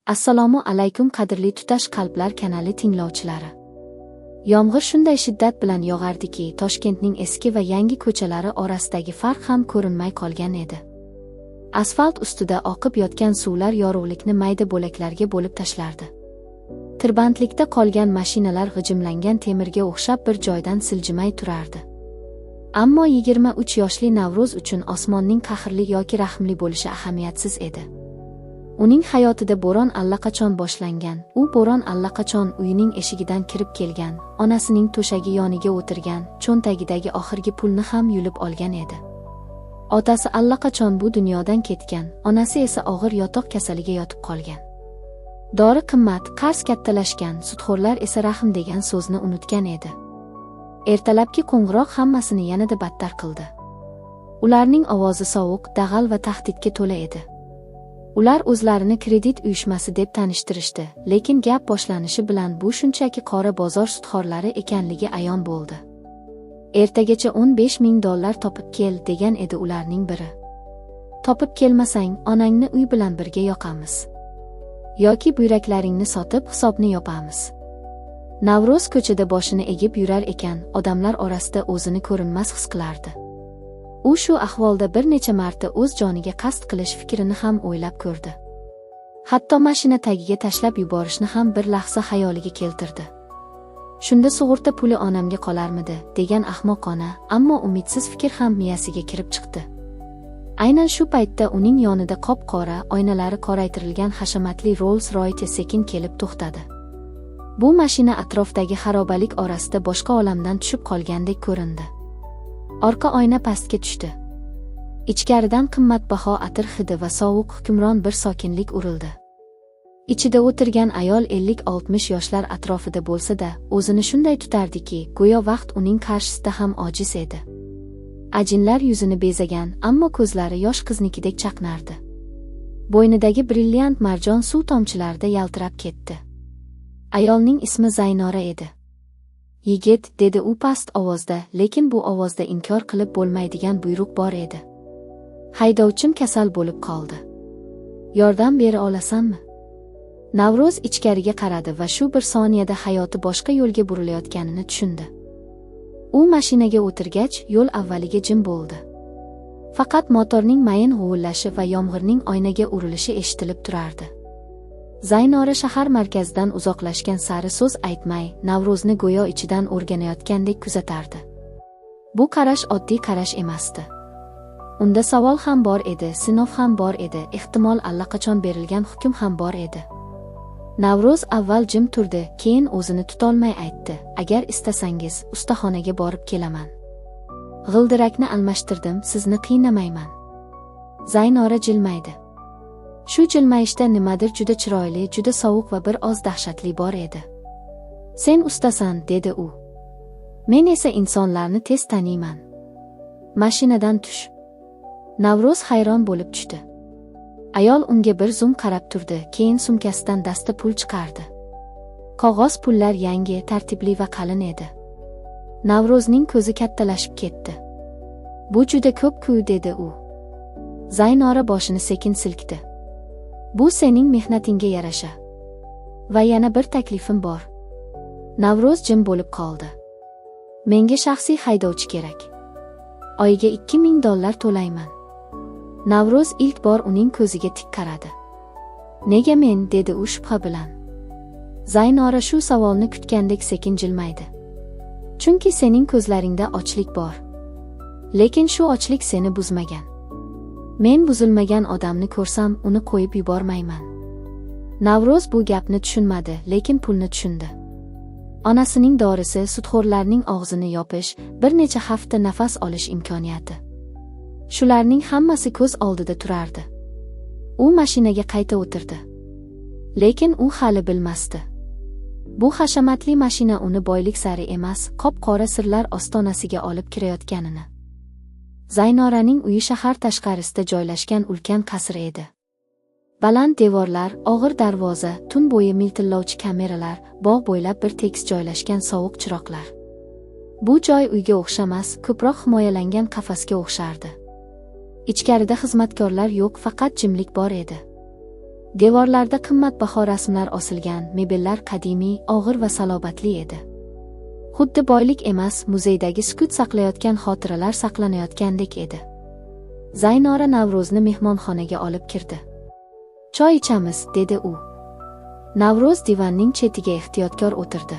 Assalomu alaykum qadrli Tutash qalblar kanali tinglovchilari. Yomg'ir shunday shiddat bilan yog'ardiki, Toshkentning eski va yangi ko'chalari orasidagi farq ham ko'rinmay qolgan edi. Asfalt ustida oqib yotgan suvlar yorug'likni mayda bo'laklarga bo'lib tashlardi. Tirbandlikda qolgan mashinalar g'ijimlangan temirga o'xshab bir joydan siljimay turardi. Ammo 23 yoshli Navro'z uchun osmonning qahrli yoki rahmli bo'lishi ahamiyatsiz edi. Uning hayotida bo'ron allaqachon boshlangan. U bo'ron allaqachon uyining eshigidan kirib kelgan, onasining to'shagi yoniga o'tirgan, cho'ntagidagi oxirgi pulni ham yulib olgan edi. Otasi allaqachon bu dunyodan ketgan, onasi esa og'ir yotoq kasaliga yotib qolgan. Dori qimmat, qarz kattalashgan, sudxo'rlar esa rahm degan so'zni unutgan edi. Ertalabki qo'ng'iroq hammasini yanada battar qildi. Ularning ovozi sovuq, dag'al va tahdidga to'la edi. Ular o'zlarini kredit uyushmasi deb tanishtirishdi, lekin gap boshlanishi bilan bu shunchaki qora bozor sudxo'rlari ekanligi ayon bo'ldi. Ertagacha $15,000 topib kel, degan edi ularning biri. Topib kelmasang, onangni uy bilan birga yoqamiz. Yoki buyraklaringni sotib hisobni yopamiz. Navro'z ko'chada boshini egib yurar ekan, odamlar orasida o'zini ko'rinmas his qilardi. U shu ahvolda bir necha marta o'z joniga qasd qilish fikrini ham o'ylab ko'rdi. Hatto mashina tagiga tashlab yuborishni ham bir lahza xayoliga keltirdi. Shunda sug'urta puli onamga qolarmidi, degan ahmoqona, ammo umidsiz fikr ham miyasiga kirib chiqdi. Aynan shu paytda uning yonida qop-qora, oynalari qoraytirilgan hashamatli Rolls-Royce sekin kelib to'xtadi. Bu mashina atrofdagi xarobalik orasida boshqa olamdan tushib qolgandek ko'rindi. Orqa oyna pastga tushdi. Ichkaridan qimmatbaho atir hidi va sovuq hukmron bir sokinlik urildi. Ichida o'tirgan ayol 50-60 yoshlar atrofida bo'lsa-da, o'zini shunday tutardiki, go'yo vaqt uning qarshisida ham ojiz edi. Ajinlar yuzini bezagan, ammo ko'zlari yosh qiznikidek chaqnardi. Bo'ynidagi brilliant marjon suv tomchilarida yaltirab ketdi. Ayolning ismi Zaynora edi. Yigit, dedi u past ovozda, lekin bu ovozda inkor qilib bo'lmaydigan buyruq bor edi. Haydovchim kasal bo'lib qoldi. Yordam bera olasanmi? Navro'z ichkariga qaradi va shu bir soniyada hayoti boshqa yo'lga burilayotganini tushundi. U mashinaga o'tirgach, yo'l avvaliga jim bo'ldi. Faqat motorning mayin g'uvillashi va yomg'irning oynaga urilishi eshitilib turardi. Zaynora shahar markazidan uzoqlashgan sari so'z aytmay, Navro'zni go'yo ichidan o'rganayotgandek kuzatardi. Bu qarash oddiy qarash emasdi. Unda savol ham bor edi, sinov ham bor edi, ehtimol allaqachon berilgan hukm ham bor edi. Navro'z avval jim turdi, keyin o'zini tutolmay aytdi: "Agar istasangiz, ustaxonaga borib kelaman. G'ildirakni almashtirdim, sizni qiynamayman." Zaynora jilmaydi. Shu jilmayishda nimadir juda chiroyli, juda sovuq va bir oz dahshatli bor edi. "Sen ustasan", dedi u. "Men esa insonlarni tez taniyman. Mashinadan tush." Navro'z hayron bo'lib tushdi. Ayol unga bir zum qarab turdi, keyin sumkasidan dasta pul chiqardi. Qog'oz pullar yangi, tartibli va qalin edi. Navro'zning ko'zi kattalashib ketdi. "Bu juda ko'p-ku", dedi u. Zaynora boshini sekin silkdi. "Bu sening mehnatingga yarasha. Va yana bir taklifim bor." Navro'z jim bo'lib qoldi. "Menga shaxsiy haydovchi kerak. Oyiga $2,000 to'layman." Navro'z ilk bor uning ko'ziga tik qaradi. "Nega men?" dedi u shubha bilan. Zaynora shu savolni kutgandek sekin jilmaydi. "Chunki sening ko'zlaringda ochlik bor. Lekin shu ochlik seni buzmagan. Men buzilmagan odamni ko'rsam, uni qo'yib yubormayman." Navro'z bu gapni tushunmadi, lekin pulni tushundi. Onasining dorisi, sudxo'rlarning og'zini yopish, bir necha hafta nafas olish imkoniyati. Shularning hammasi ko'z oldida turardi. U mashinaga qayta o'tirdi. Lekin u hali bilmasdi. Bu hashamatli mashina uni boylik sari emas, qop-qora sirlar ostonasiga olib kirayotganini. Zaynoraning uyi shahar tashqarisida joylashgan ulkan qasr edi. Baland devorlar, og'ir darvoza, tun bo'yi miltillovchi kameralar, bog' bo'ylab bir tekis joylashgan sovuq chiroqlar. Bu joy uyga o'xshamas, ko'proq himoyalangan qafasga o'xshardi. Ichkarida xizmatkorlar yo'q, faqat jimlik bor edi. Devorlarda qimmatbaho rasmlar osilgan, mebellar qadimiy, og'ir va salobatli edi. Xuddi boylik emas, muzeydagi sukut saqlayotgan xotiralar saqlanayotgandek edi. Zaynora Navro'zni mehmonxonaga olib kirdi. "Choy ichamiz", dedi u. Navro'z divanning chetiga ehtiyotkor o'tirdi.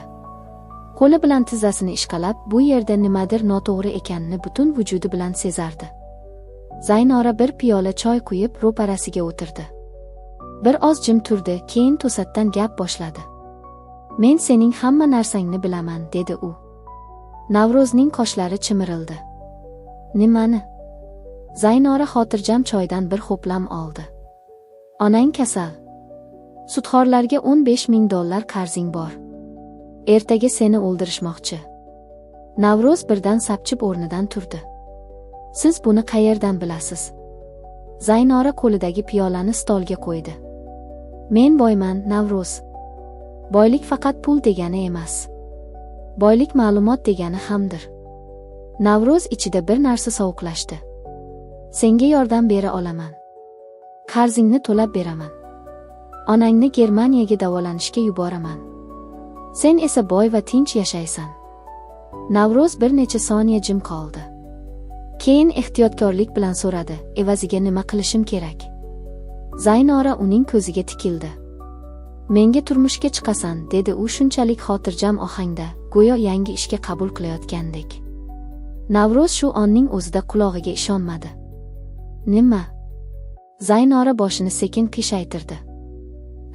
Qo'li bilan tizzasini ishqalab, bu yerda nimadir noto'g'ri ekanini butun vujudi bilan sezardi. Zaynora bir piyola choy quyib, ro'parasiga o'tirdi. Bir oz jim turdi, keyin to'satdan gap boshladi. "Men sening hamma narsangni bilaman", dedi u. Navrozning qoshlari chimirildi. "Nimani?" Zaynora xotirjam choydan bir ho'plam oldi. "Onang kasal. Sudxorlarga $15,000 qarzing bor. Ertaga seni o'ldirishmoqchi." Navro'z birdan sapchib o'rnidan turdi. "Siz buni qayerdan bilasiz?" Zaynora qo'lidagi piyolani stolga qo'ydi. "Men boyman, Navro'z. Boylik faqat pul degani emas. Boylik ma'lumot degani hamdir." Navro'z ichida bir narsa sovuqlashdi. "Senga yordam bera olaman. Qarzingni to'lab beraman. Onangni Germaniyaga davolanishga yuboraman. Sen esa boy va tinch yashaysan." Navro'z bir necha soniya jim qoldi. Keyin ehtiyotkorlik bilan so'radi, "Evaziga nima qilishim kerak?" Zaynora uning ko'ziga tikildi. "Menga turmushga chiqasan", dedi u shunchalik xotirjam ohangda, go'yo yangi ishga qabul qilayotgandek. Navro'z shu onning o'zida qulog'iga ishonmadi. "Nima?" Zaynora boshini sekin qiyshaytirdi.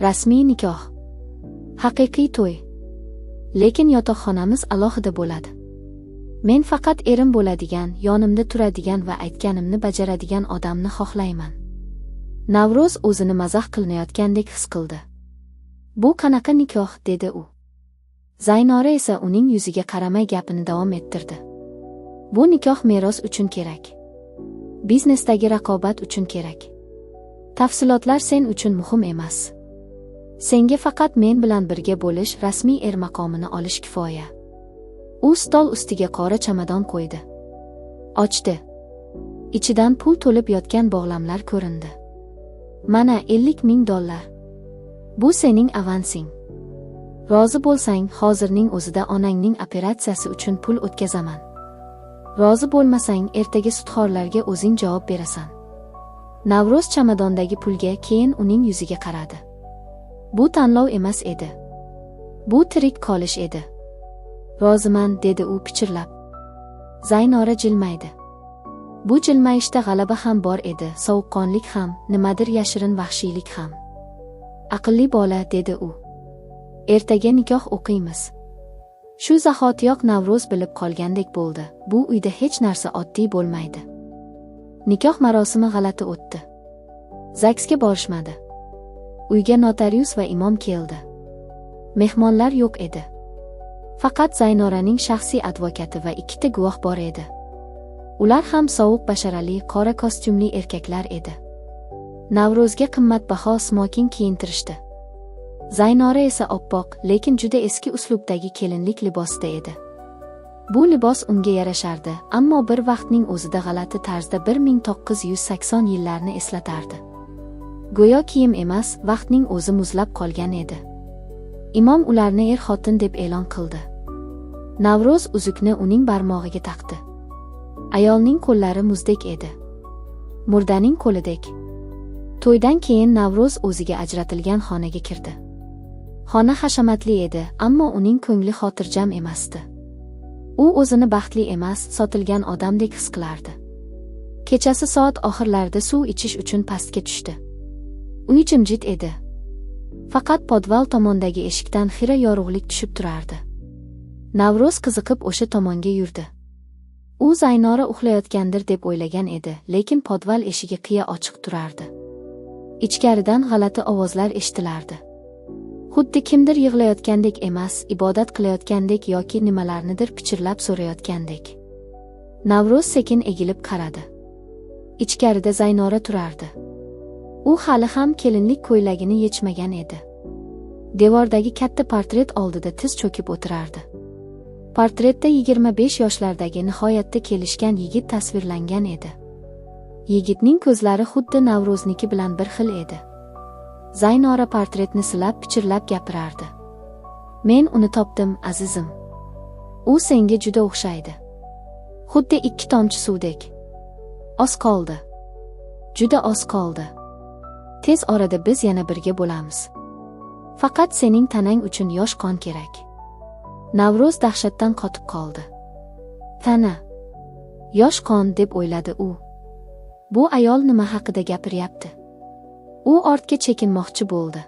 "Rasmiy nikoh. Haqiqiy to'y. Lekin yotoqxonamiz alohida bo'ladi. Men faqat erim bo'ladigan, yonimda turadigan va aytganimni bajaradigan odamni xohlayman." Navro'z o'zini mazax qilinayotgandek his qildi. "Bu qanaqa nikoh?" dedi u. Zaynora esa uning yuziga qaramay gapini davom ettirdi. "Bu nikoh meros uchun kerak. Biznesdagi raqobat uchun kerak. Tafsilotlar sen uchun muhim emas. Senga faqat men bilan birga bo'lish, rasmiy er maqomini olish kifoya." U stol ustiga qora chamadon qo'ydi. Ochdi. Ichidan pul to'lib yotgan bog'lamlar ko'rindi. "Mana $50,000. Bu sening avansing. Rozi bo'lsang, hozirning o'zida onangning operatsiyasi uchun pul o'tkazaman. Rozi bo'lmasang, ertaga sudxorlarga o'zing javob berasan." Navro'z chamadondagi pulga, keyin uning yuziga qaradi. Bu tanlov emas edi. Bu tirik qolish edi. "Roziman", dedi u pichirlab. Zaynora jilmaydi. Bu jilmayishda g'alaba ham bor edi, sovuqqonlik ham, nimadir yashirin vahshiylik ham. "Aqlli bola", dedi u. "Ertaga nikoh o'qiymiz." Shu zahotiyoq Navro'z bilib qolgandek bo'ldi. Bu uyda hech narsa oddiy bo'lmaydi. Nikoh marosimi g'alati o'tdi. Zagsga borishmadi. Uyga notarius va imom keldi. Mehmonlar yo'q edi. Faqat Zaynoraning shaxsiy advokati va ikkita guvoh bor edi. Ular ham sovuq basharali, qora kostyumli erkaklar edi. Navro'zga qimmatbaho smoking kiyintirishdi. Zaynora esa oppoq, lekin juda eski uslubdagi kelinlik libosida edi. Bu libos unga yarashardi, ammo bir vaqtning o'zida g'alati tarzda 1980 yillarni eslatardi. Go'yo kiyim emas, vaqtning o'zi muzlab qolgan edi. Imom ularni er-xotin deb e'lon qildi. Navro'z uzukni uning barmog'iga taqdi. Ayolning qo'llari muzdek edi. Murdaning qo'lidek. To'ydan keyin Navro'z o'ziga ajratilgan xonaga kirdi. Xona hashamatli edi, ammo uning ko'ngli xotirjam emasdi. U o'zini baxtli emas, sotilgan odamdek his qilardi. Kechasi soat oxirlarida suv ichish uchun pastga tushdi. Uy jimjit edi. Faqat podval tomondagi eshikdan xira yorug'lik tushib turardi. Navro'z qiziqib o'sha tomonga yurdi. U Zaynora uxlayotgandir deb o'ylagan edi, lekin podval eshigi qiya ochiq turardi. Ichkaridan g'alati ovozlar eshitilardi. Xuddi kimdir yig'layotgandek emas, ibodat qilayotgandek yoki nimalarnidir pichirlab so'rayotgandek. Navro'z sekin egilib qaradi. Ichkarida Zaynora turardi. U hali ham kelinlik ko'ylagini yechmagan edi. Devordagi katta portret oldida tiz cho'kib o'tirardi. Portretda 25 yoshlardagi nihoyatda kelishgan yigit tasvirlangan edi. Yigitning ko'zlari xuddi Navro'zniki bilan bir xil edi. Zaynora portretni silab pichirlab gapirardi. Men uni topdim, azizim. U senga juda o'xshaydi. Xuddi 2 tomchi suvdek. Oz qoldi. Juda oz qoldi. Tez orada biz yana birga bo'lamiz. Faqat sening tanang uchun yosh qon kerak. Navro'z dahshatdan qotib qoldi. Tana. Yosh qon deb o'yladi u. Bu ayol nima haqida gapiryapti? U ortga chekinmoqchi bo'ldi.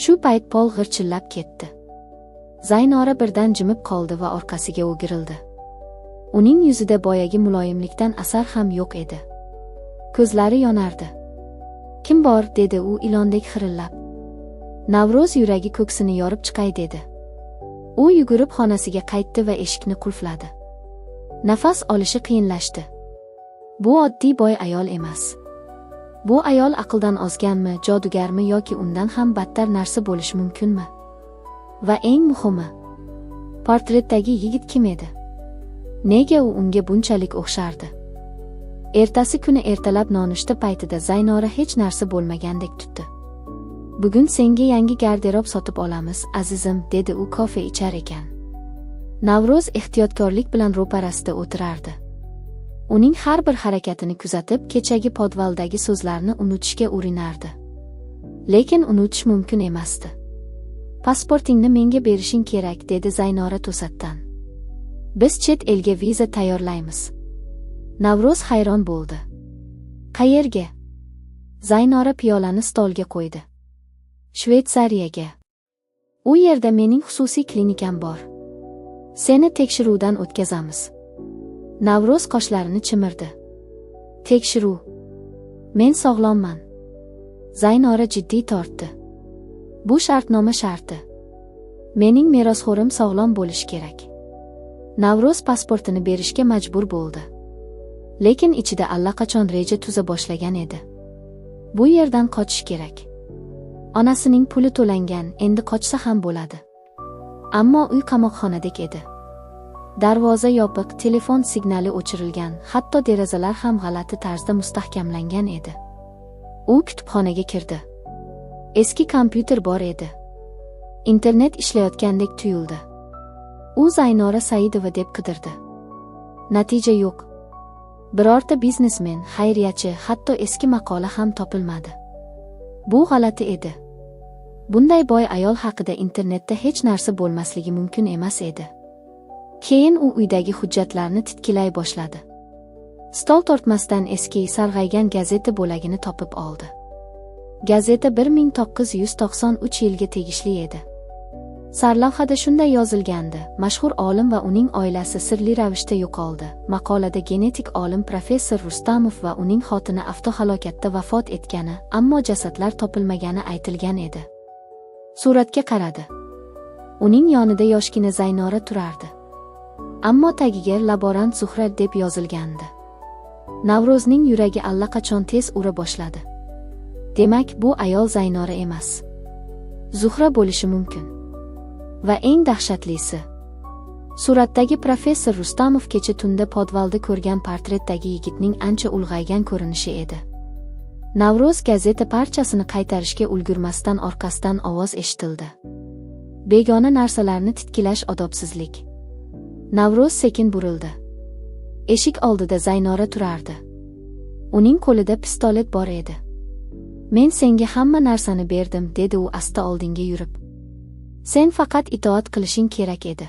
Shu payt Pol g'irchillab ketdi. Zaynora birdan jimib qoldi va orqasiga o'girildi. Uning yuzida boyagi muloyimlikdan asar ham yo'q edi. Ko'zlari yonardi. Kim bor, dedi u ilondek xirillab. Navro'z yuragi ko'ksini yorib chiqay dedi. U yugurib xonasiga qaytdi va eshikni qulfladi. Nafas olishi qiyinlashdi. Bu oddiy boy ayol emas. Bu ayol aqldan ozganmi, jodugarmi yoki undan ham battar narsa bo'lishi mumkinmi? Va eng muhimi, portretdagi yigit kim edi? Nega u unga bunchalik o'xshardi? Ertasi kuni ertalab nonushta paytida Zaynora hech narsa bo'lmagandek tutdi. Bugun senga yangi garderob sotib olamiz, azizim, dedi u kofe ichar ekan. Navro'z ehtiyotkorlik bilan ro'parasida o'tirardi. Uning har bir harakatini kuzatib, kechagi podvaldagi so'zlarni unutishga urinardi. Lekin unutish mumkin emasdi. Pasportingni menga berishing kerak, dedi Zaynora to'satdan. Biz chet elga viza tayyorlaymiz. Navro'z hayron bo'ldi. Qayerga? Zaynora piyolani stolga qo'ydi. Shveysariyaga. U yerda mening xususiy klinikam bor. Seni tekshiruvdan o'tkazamiz. Navro'z qoshlarini chimirdi. Tekshiruv. Men sog'lomman. Zaynora jiddiy tortdi. Bu shartnoma sharti. Mening merosxo'rim sog'lom bo'lishi kerak. Navro'z pasportini berishga majbur bo'ldi. Lekin ichida allaqachon reja tuza boshlagan edi. Bu yerdan qochish kerak. Onasining puli to'langan, endi qochsa ham bo'ladi. Ammo uy qamoqxonadek edi. Darvoza yopiq, telefon signali o'chirilgan, hatto derazalar ham g'alati tarzda mustahkamlangan edi. U kutubxonaga kirdi. Eski kompyuter bor edi. Internet ishlayotgandek tuyuldi. U Zaynora Saidova deb qidirdi. Natija yo'q. Birorta biznesmen, xayriyachi, hatto eski maqola ham topilmadi. Bu g'alati edi. Bunday boy ayol haqida internetda hech narsa bo'lmasligi mumkin emas edi. Keyin u uydagi hujjatlarni titkilay boshladi. Stol tortmasdan eski, sarg'aygan gazeta bo'lagini topib oldi. Gazeta 1993 yilga tegishli edi. Sarlavhada shunday yozilgandi: mashhur olim va uning oilasi sirli ravishda yo'qoldi. Maqolada genetik olim professor Rustamov va uning xotini avtohalokatda vafot etgani, ammo jasadlar topilmagani aytilgan edi. Suratga qaradi. Uning yonida yoshgina Zaynora turardi. Ammo tagiga laborant Zuhra deb yozilgandi. Navro'zning yuragi allaqachon tez ura boshladi. Demak, bu ayol Zaynora emas. Zuhra bo'lishi mumkin. Va eng dahshatlisi, suratdagi professor Rustamov kecha tunda podvalda ko'rgan portretdagi yigitning ancha ulg'aygan ko'rinishi edi. Navro'z gazeta parchasini qaytarishga ulgurmasdan orqasidan ovoz eshitildi. Begona narsalarni titkilash odobsizlik. Navro'z sekin burildi. Eshik oldida Zaynora turardi. Uning qo'lida pistolet bor edi. Men senga hamma narsani berdim, dedi u asta oldinga yurib. Sen faqat itoat qilishing kerak edi.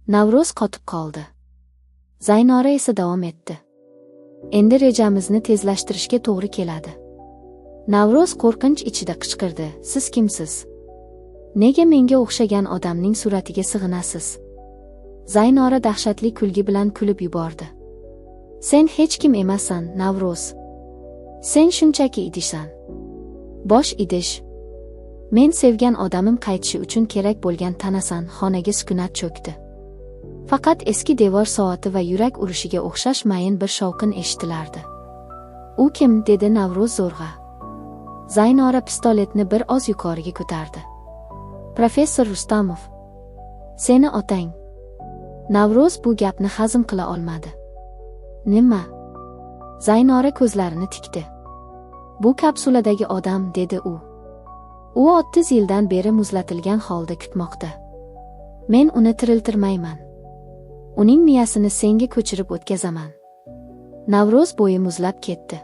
Navro'z qotib qoldi. Zaynora esa davom etdi. Endi rejamizni tezlashtirishga to'g'ri keladi. Navro'z qo'rqinch ichida qichqirdi. Siz kimsiz? Nega menga o'xshagan odamning suratiga sig'inasiz? Zaynora dahshatli kulgi bilan kulib yubordi. Sen hech kim emassan, Navro'z. Sen shunchaki idishsan. Bosh idish. Men sevgan odamim qaytishi uchun kerak bo'lgan tanasan. Xonaga sukunat cho'kdi. Faqat eski devor soati va yurak urishiga o'xshash mayin bir shovqin eshitilardi. U kim, dedi Navro'z zo'rg'a. Zaynora pistoletni bir oz yuqoriga ko'tardi. Professor Rustamov. Seni otang. Navro'z bu gapni hazm qila olmadi. Nima? Zaynora ko'zlarini tikdi. Bu kapsuladagi odam, dedi u. U 30 yildan beri muzlatilgan holda kutmoqda. Men uni tiriltirmayman. Uning miyasini senga ko'chirib o'tkazaman. Navro'z bo'yi muzlab ketdi.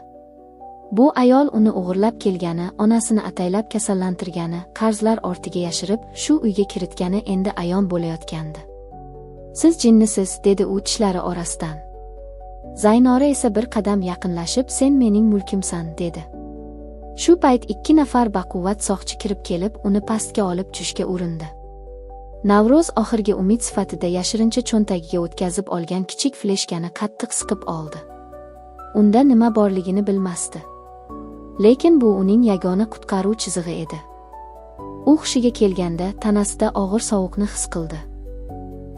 Bu ayol uni o'g'irlab kelgani, onasini ataylab kasallantirgani, qarzlar ortiga yashirib, shu uyga kiritgani endi ayon bo'layotgandi. Siz jinnisiz, dedi u tishlari orasidan. Zaynora esa bir qadam yaqinlashib, sen mening mulkimsan, dedi. Shu payt 2 nafar baquvvat soqchi kirib kelib, uni pastga olib tushishga urindi. Navro'z oxirgi umid sifatida yashirincha cho'ntagiga o'tkazib olgan kichik fleshkani qattiq siqib oldi. Unda nima borligini bilmasdi. Lekin bu uning yagona qutqaruv chizig'i edi. U hushiga kelganda tanasida og'ir sovuqni his qildi.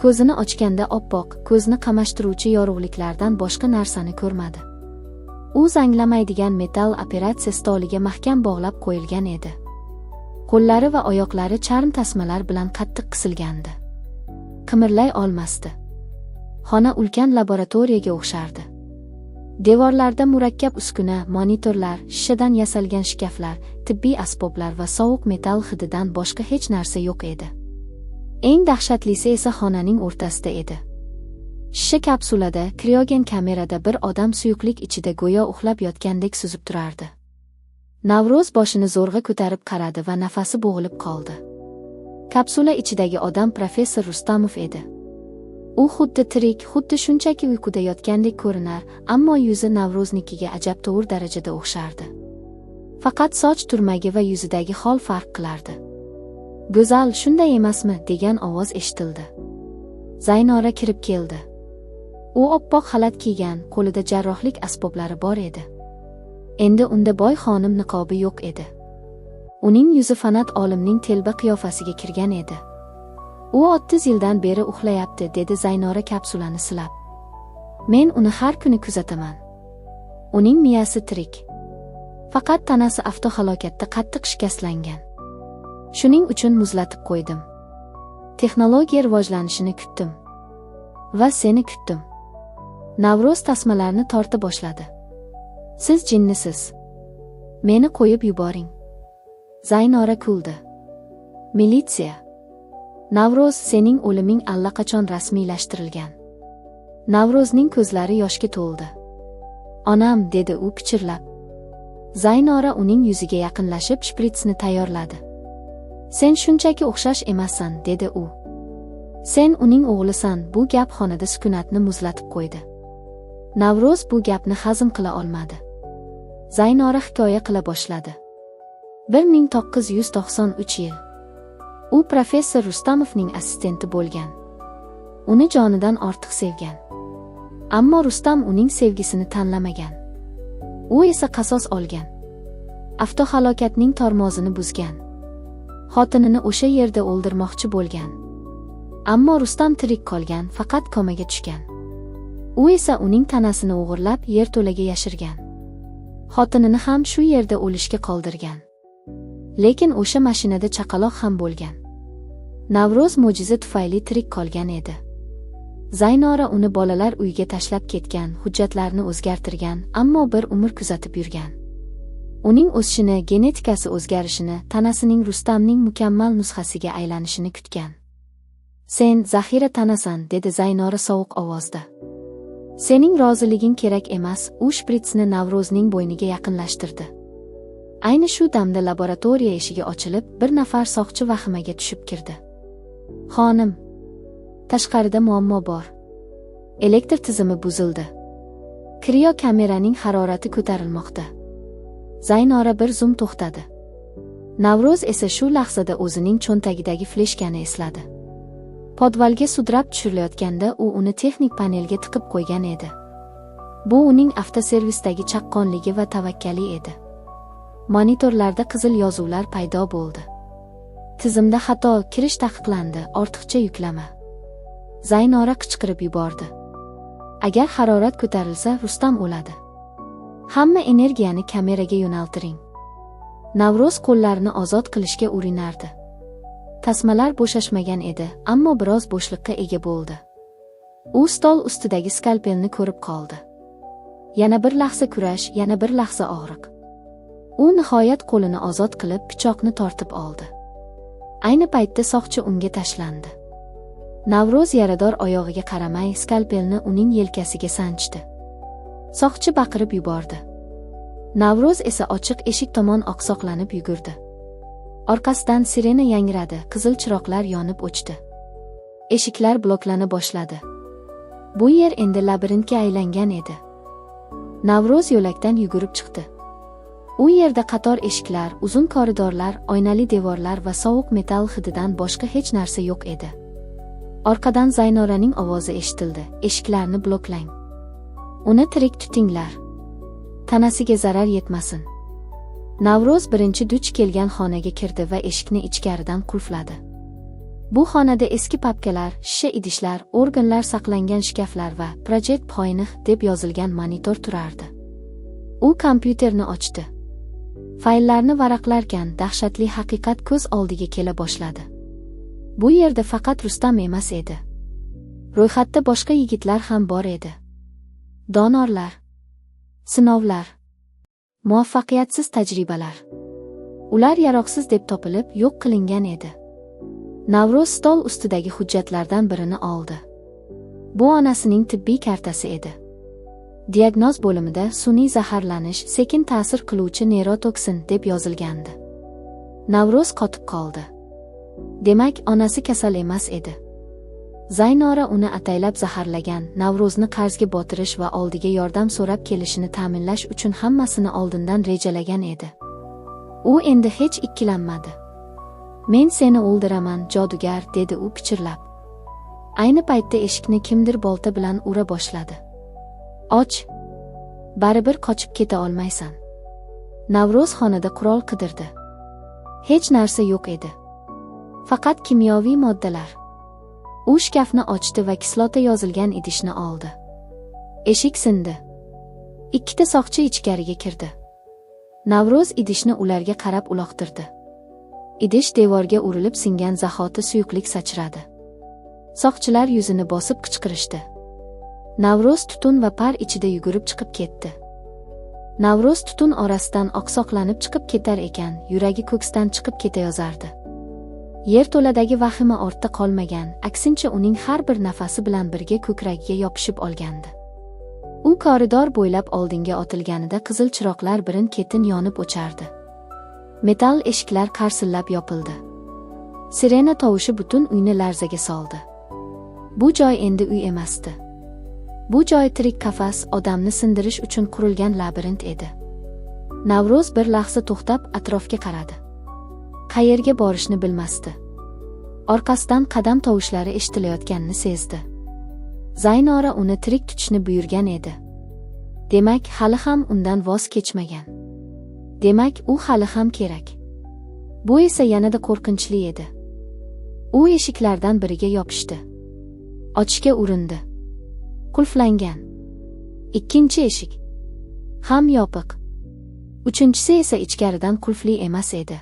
Ko'zini ochganda oppoq, ko'zni qamashtiruvchi yorug'liklardan boshqa narsani ko'rmadi. U zanglamaydigan metall operatsiya stoliga mahkam bog'lab qo'yilgan edi. Qo'llari va oyoqlari charm tasmalar bilan qattiq qisilgandi. Qimirlay olmasdi. Xona ulkan laboratoriyaga o'xshardi. Devorlarda murakkab uskuna, monitorlar, shishadan yasalgan shkaflar, tibbiy asboblar va sovuq metall hididan boshqa hech narsa yo'q edi. Eng dahshatlisi esa xonaning o'rtasida edi. Shisha kapsulada, kriogen kamerada bir odam suyuqlik ichida go'yo uxlab yotgandek suzib turardi. Navro'z boshini zo'rg'a ko'tarib qaradi va nafasi bo'g'ilib qoldi. Kapsula ichidagi odam professor Rustamov edi. U xuddi tirik, xuddi shunchaki uyquda yotgandek ko'rinar, ammo yuzi Navro'znikiga ajabtovur darajada o'xshardi. Faqat soch turmagi va yuzidagi hol farq qilardi. "Go'zal, shunday emasmi?" degan ovoz eshitildi. Zaynora kirib keldi. U oppoq xalat kiygan, qo'lida jarrohlik asboblari bor edi. Endi unda boy xonim niqobi yo'q edi. Uning yuzi Fanat olimning telba qiyofasiga kirgan edi. U 30 yildan beri uxlayapti, dedi Zaynora kapsulani silab. Men uni har kuni kuzataman. Uning miyasi tirik. Faqat tanasi avtohalokatda qattiq shikastlangan. Shuning uchun muzlatib qo'ydim. Texnologiya rivojlanishini kutdim. Va seni kutdim. Navro'z tasmalarni torta boshladi. Siz jinnisiz. Meni qo'yib yuboring. Zaynora kuldi. Militsiya. Navro'z, sening o'liming allaqachon rasmiylashtirilgan. Navro'zning ko'zlari yoshga to'ldi. Onam, dedi u pichirlab. Zaynora uning yuziga yaqinlashib shpritsni tayyorladi. Sen shunchaki o'xshash emassan, dedi u. Sen uning o'g'lisan. Bu gap xonada sukunatni muzlatib qo'ydi. Navro'z bu gapni hazm qila olmadi. Zaynora hikoya qila boshladi. 1993 yil. U professor Rustamovning assistenti bo'lgan. Uni jonidan ortiq sevgan. Ammo Rustam uning sevgisini tanlamagan. U esa qasos olgan. Avtohalokatning tormozini buzgan. Xotinini o'sha yerda o'ldirmoqchi bo'lgan. Ammo Rustam tirik qolgan, faqat komaga tushgan. U esa uning tanasini o'g'irlab yerto'laga yashirgan. Xotinini ham shu yerda o'lishga qoldirgan. Lekin o'sha mashinada chaqaloq ham bo'lgan. Navro'z mo'jiza tufayli tirik qolgan edi. Zaynora uni bolalar uyiga tashlab ketgan, hujjatlarni o'zgartirgan, ammo bir umr kuzatib yurgan. Uning o'sishini, genetikasi o'zgarishini, tanasining Rustamning mukammal nusxasiga aylanishini kutgan. Sen zaxira tanasan, dedi Zaynora sovuq ovozda. Sening roziliging kerak emas. U shpritsni Navro'zning bo'yniga yaqinlashtirdi. Ayni shu damda laboratoriya eshigi ochilib, bir nafar soqchi vahimaga tushib kirdi. Xonim, tashqarida muammo bor. Elektr tizimi buzildi. Krio kameraning harorati ko'tarilmoqda. Zaynora bir zum to'xtadi. Navro'z esa shu lahzada o'zining cho'ntagidagi fleshkani esladi. Podvalga sudrab tushirilayotganda u uni texnik panelga tiqib qo'ygan edi. Bu uning avtoservisdagi chaqqonligi va tavakkali edi. Monitorlarda qizil yozuvlar paydo bo'ldi. Tizimda xato, kirish taqiqlandi, ortiqcha yuklama. Zaynora qichqirib yubordi. Agar harorat ko'tarilsa, Rustam o'ladi. Hamma energiyani kameraga yo'naltiring. Navro'z qo'llarini ozod qilishga urinardi. Tasmalar bo'shashmagan edi, ammo biroz bo'shliqqa ega bo'ldi. U stol ustidagi skalpelni ko'rib qoldi. Yana bir lahza kurash, yana bir lahza og'riq. U nihoyat qo'lini ozod qilib pichoqni tortib oldi. Ayni paytda soqchi unga tashlandi. Navro'z yarador oyog'iga qaramay skalpelni uning yelkasiga sanchdi. Soqchi baqirib yubordi. Navro'z esa ochiq eshik tomon oqsoqlanib yugurdi. Orqasidan sirena yangradi, qizil chiroqlar yonib o'chdi. Eshiklar bloklana boshladi. Bu yer endi labirintga aylangan edi. Navro'z yo'lakdan yugurib chiqdi. U yerda qator eshiklar, uzun koridorlar, oynali devorlar va sovuq metal hididan boshqa hech narsa yo'q edi. Orqadan Zaynoraning ovozi eshitildi. Eshiklarni bloklang. Uni tirik tutinglar. Tanasiga zarar yetmasin. Navro'z birinchi duch kelgan xonaga kirdi va eshikni ichkaridan qulfladi. Bu xonada eski papkalar, shisha idishlar, organlar saqlangan shkaflar va Project Pioneer deb yozilgan monitor turardi. U kompyuterni ochdi. Fayllarni varaqlarkan, dahshatli haqiqat ko'z oldiga kela boshladi. Bu yerda faqat Rustam emas edi. Ro'yxatda boshqa yigitlar ham bor edi. Donorlar, sinovlar, muvaffaqiyatsiz tajribalar. Ular yaroqsiz deb topilib, yo'q qilingan edi. Navro'z stol ustidagi hujjatlardan birini oldi. Bu onasining tibbiy kartasi edi. Diagnoz bo'limida sun'iy zaharlanish, sekin ta'sir qiluvchi neyrotoksin deb yozilgandi. Navro'z qotib qoldi. Demak, onasi kasal emas edi. Zaynora uni ataylab zaharlagan, Navro'zni qarzga botirish va oldiga yordam so'rab kelishini ta'minlash uchun hammasini oldindan rejalagan edi. U endi hech ikkilanmadi. Men seni o'ldiraman, jodugar, dedi u pichirlab. Ayni paytda eshikni kimdir bolta bilan ura boshladi. Och. Baribir qochib keta olmaysan. Navro'z xonada qurol qidirdi. Hech narsa yo'q edi. Faqat kimyoviy moddalar. U shkafni ochdi va kislota yozilgan idishni oldi. Eshik sindi. Ikkita soqchi ichkariga kirdi. Navro'z idishni ularga qarab uloqtirdi. Idish devorga urilib singan zahoti suyuqlik sachradi. Soqchilar yuzini bosib qichqirishdi. Navro'z tutun va par ichida yugurib chiqib ketdi. Navro'z tutun orasidan oqsoqlanib chiqib ketar ekan, yuragi ko'ksdan chiqib ketayozardi. Yerto'ladagi vahima ortda qolmagan, aksincha uning har bir nafasi bilan birga ko'kragiga yopishib olgandi. U koridor bo'ylab oldinga otilganida qizil chiroqlar birin-ketin yonib o'chardi. Metal eshiklar qarsillab yopildi. Sirena tovushi butun uyni larzaga soldi. Bu joy endi uy emasdi. Bu joy tirik qafas, odamni sindirish uchun qurilgan labirint edi. Navro'z bir lahza to'xtab atrofga qaradi. Qayerga borishni bilmasdi. Orqasidan qadam tovushlari eshitilayotganini sezdi. Zaynora uni tirik tutishni buyurgan edi. Demak, hali ham undan voz kechmagan. Demak, u hali ham kerak. Bu esa yanada qo'rqinchli edi. U eshiklardan biriga yopishdi. Ochishga urindi. Qulflangan. Ikkinchi eshik ham yopiq. Uchinchisi esa ichkaridan qulfli emas edi.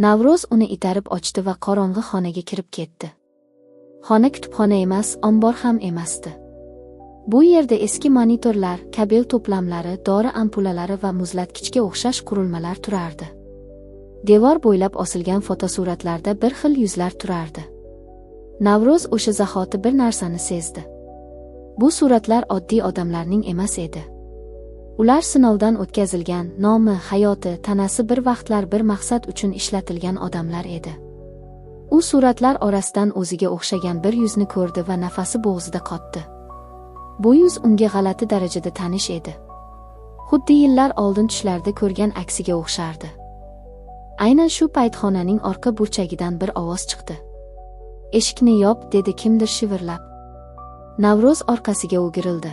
Navro'z uni itarib ochdi va qorong'i xonaga kirib ketdi. Xona kutubxona emas, ombor ham emasdi. Bu yerda eski monitorlar, kabel to'plamlari, dori ampulalari va muzlatgichga o'xshash qurilmalar turardi. Devor bo'ylab osilgan fotosuratlarda bir xil yuzlar turardi. Navro'z o'sha zahoti bir narsani sezdi. Bu suratlar oddiy odamlarning emas edi. Ular sinovdan o'tkazilgan, nomi, hayoti, tanasi bir vaqtlar bir maqsad uchun ishlatilgan odamlar edi. U suratlar orasidan o'ziga o'xshagan bir yuzni ko'rdi va nafasi bo'g'zida qotdi. Bu yuz unga g'alati darajada tanish edi. Xuddi yillar oldin tushlarda ko'rgan aksiga o'xshardi. Aynan shu payt xonaning orqa burchagidan bir ovoz chiqdi. Eshikni yop, dedi kimdir shivirlab. Navro'z orqasiga o'girildi.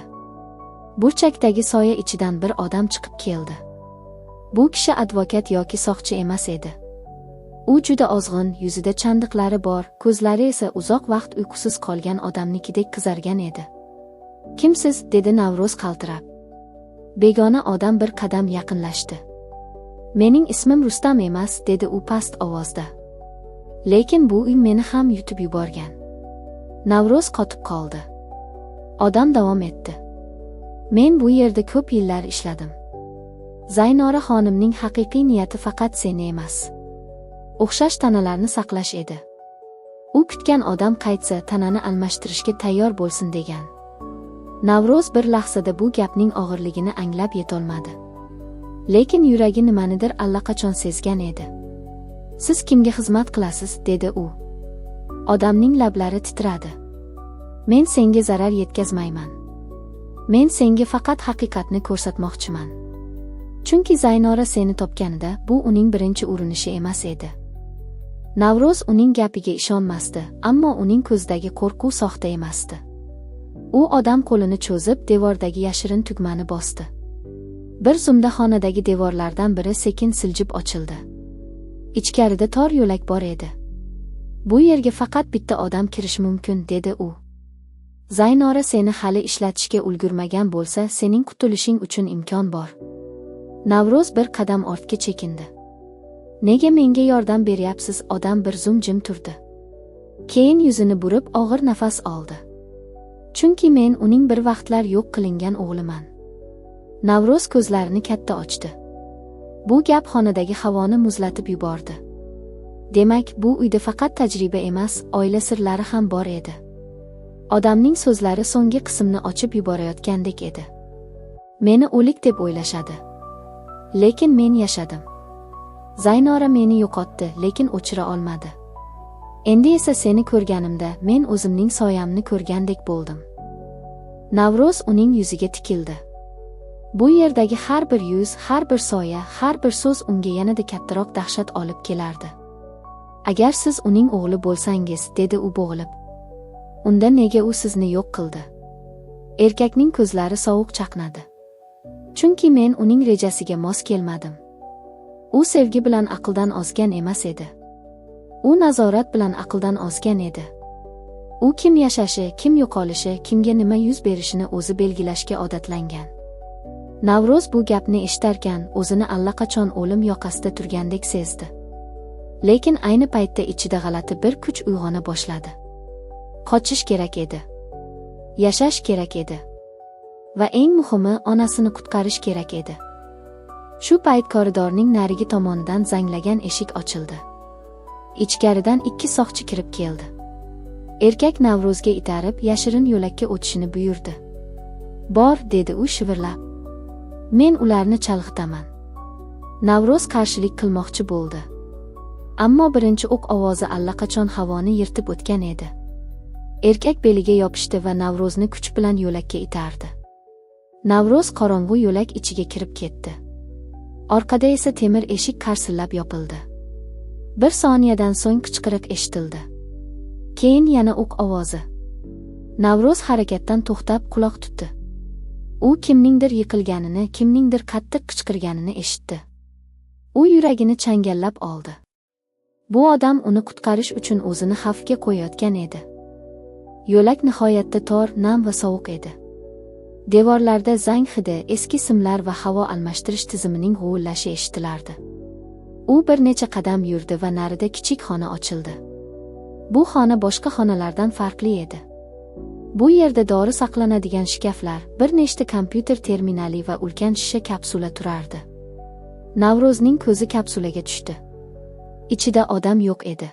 Burchakdagi soya ichidan bir odam chiqib keldi. Bu kishi advokat yoki soqchi emas edi. U juda ozg'in, yuzida chandiqlari bor, ko'zlari esa uzoq vaqt uyqusiz qolgan odamnikidek qizargan edi. Kimsiz, dedi Navro'z qaltirab. Begona odam bir qadam yaqinlashdi. Mening ismim Rustam emas, dedi u past ovozda. Lekin bu uy meni ham yutib yuborgan. Navro'z qotib qoldi. Odam davom etdi. Men bu yerda ko'p yillar ishladim. Zaynora xonimning haqiqiy niyati faqat seni emas, o'xshash tanalarni saqlash edi. U kutgan odam qaytsa, tanani almashtirishga tayyor bo'lsin degan. Navro'z bir lahzada bu gapning og'irligini anglab yetolmadi. Lekin yuragi nimanidir allaqachon sezgan edi. Siz kimga xizmat qilasiz, dedi u. Odamning lablari titradi. Men senga zarar yetkazmayman. Men senga faqat haqiqatni ko'rsatmoqchiman. Chunki Zaynora seni topganida bu uning birinchi urinishi emas edi. Navro'z uning gapiga ishonmasdi, ammo uning ko'zidagi qo'rquv soxta emasdi. U odam qo'lini cho'zib devordagi yashirin tugmani bosdi. Bir zumda xonadagi devorlardan biri sekin siljib ochildi. Ichkarida tor yo'lak bor edi. Bu yerga faqat bitta odam kirishi mumkin, dedi u. Zaynora seni hali ishlatishga ulgurmagan bo'lsa, sening qutulishing uchun imkon bor. Navro'z bir qadam ortga chekindi. Nega menga yordam beryapsiz? Odam bir zum jim turdi. Keyin yuzini burib og'ir nafas oldi. Chunki men uning bir vaqtlar yo'q qilingan o'g'liman. Navro'z ko'zlarini katta ochdi. Bu gap xonadagi havoni muzlatib yubordi. Demak, bu uyda faqat tajriba emas, oila sirlari ham bor edi. Odamning so'zlari so'nggi qismni ochib yuborayotgandek edi. Meni o'lik deb o'ylashadi. Lekin men yashadim. Zaynora meni yo'qotdi, lekin o'chira olmadi. Endi esa seni ko'rganimda men o'zimning soyamni ko'rgandek bo'ldim. Navro'z uning yuziga tikildi. Bu yerdagi har bir yuz, har bir soya, har bir so'z unga yanada kattaroq dahshat olib kelardi. Agar siz uning o'g'li bo'lsangiz, dedi u bo'g'ilib. Unda nega u sizni yo'q qildi? Erkakning ko'zlari sovuq chaqnadi. Chunki men uning rejasiga mos kelmadim. U sevgi bilan aqldan ozgan emas edi. U nazorat bilan aqldan ozgan edi. U kim yashashi, kim yo'qolishi, kimga nima yuz berishini o'zi belgilashga odatlangan. Navro'z bu gapni eshitarkan, o'zini allaqachon o'lim yoqasida turgandek sezdi. Lekin ayni paytda ichida g'alati bir kuch uyg'ona boshladi. Qochish kerak edi. Yashash kerak edi. Va eng muhimi, onasini qutqarish kerak edi. Shu payt koridorning narigi tomonidan zanglagan eshik ochildi. Ichkaridan ikki soqchi kirib keldi. Erkak Navro'zga itarib, yashirin yo'lakka o'tishini buyurdi. "Bor", dedi u shivirlab. "Men ularni chalg'itaman." Navro'z qarshilik qilmoqchi bo'ldi. Ammo birinchi o'q ovozi allaqachon havoni yirtib o'tgan edi. Erkak beliga yopishdi va Navro'zni kuch bilan yo'lakka itardi. Navro'z qorong'u yo'lak ichiga kirib ketdi. Orqada esa temir eshik qarsillab yopildi. Bir soniyadan so'ng qichqiriq eshitildi. Keyin yana o'q ovozi. Navro'z harakatdan to'xtab quloq tutdi. U kimningdir yiqilganini, kimningdir qattiq qichqirganini eshitdi. U yuragini changallab oldi. Bu odam uni qutqarish uchun o'zini xavfga qo'yayotgan edi. Yo'lak nihoyatda tor, nam va sovuq edi. Devorlarda zang hidi, eski simlar va havo almashtirish tizimining g'uvillashi eshitilardi. U bir necha qadam yurdi va narida kichik xona ochildi. Bu xona boshqa xonalardan farqli edi. Bu yerda dori saqlanadigan shkaflar, bir nechta kompyuter terminali va ulkan shisha kapsula turardi. Navro'zning ko'zi kapsulaga tushdi. Ichida odam yo'q edi.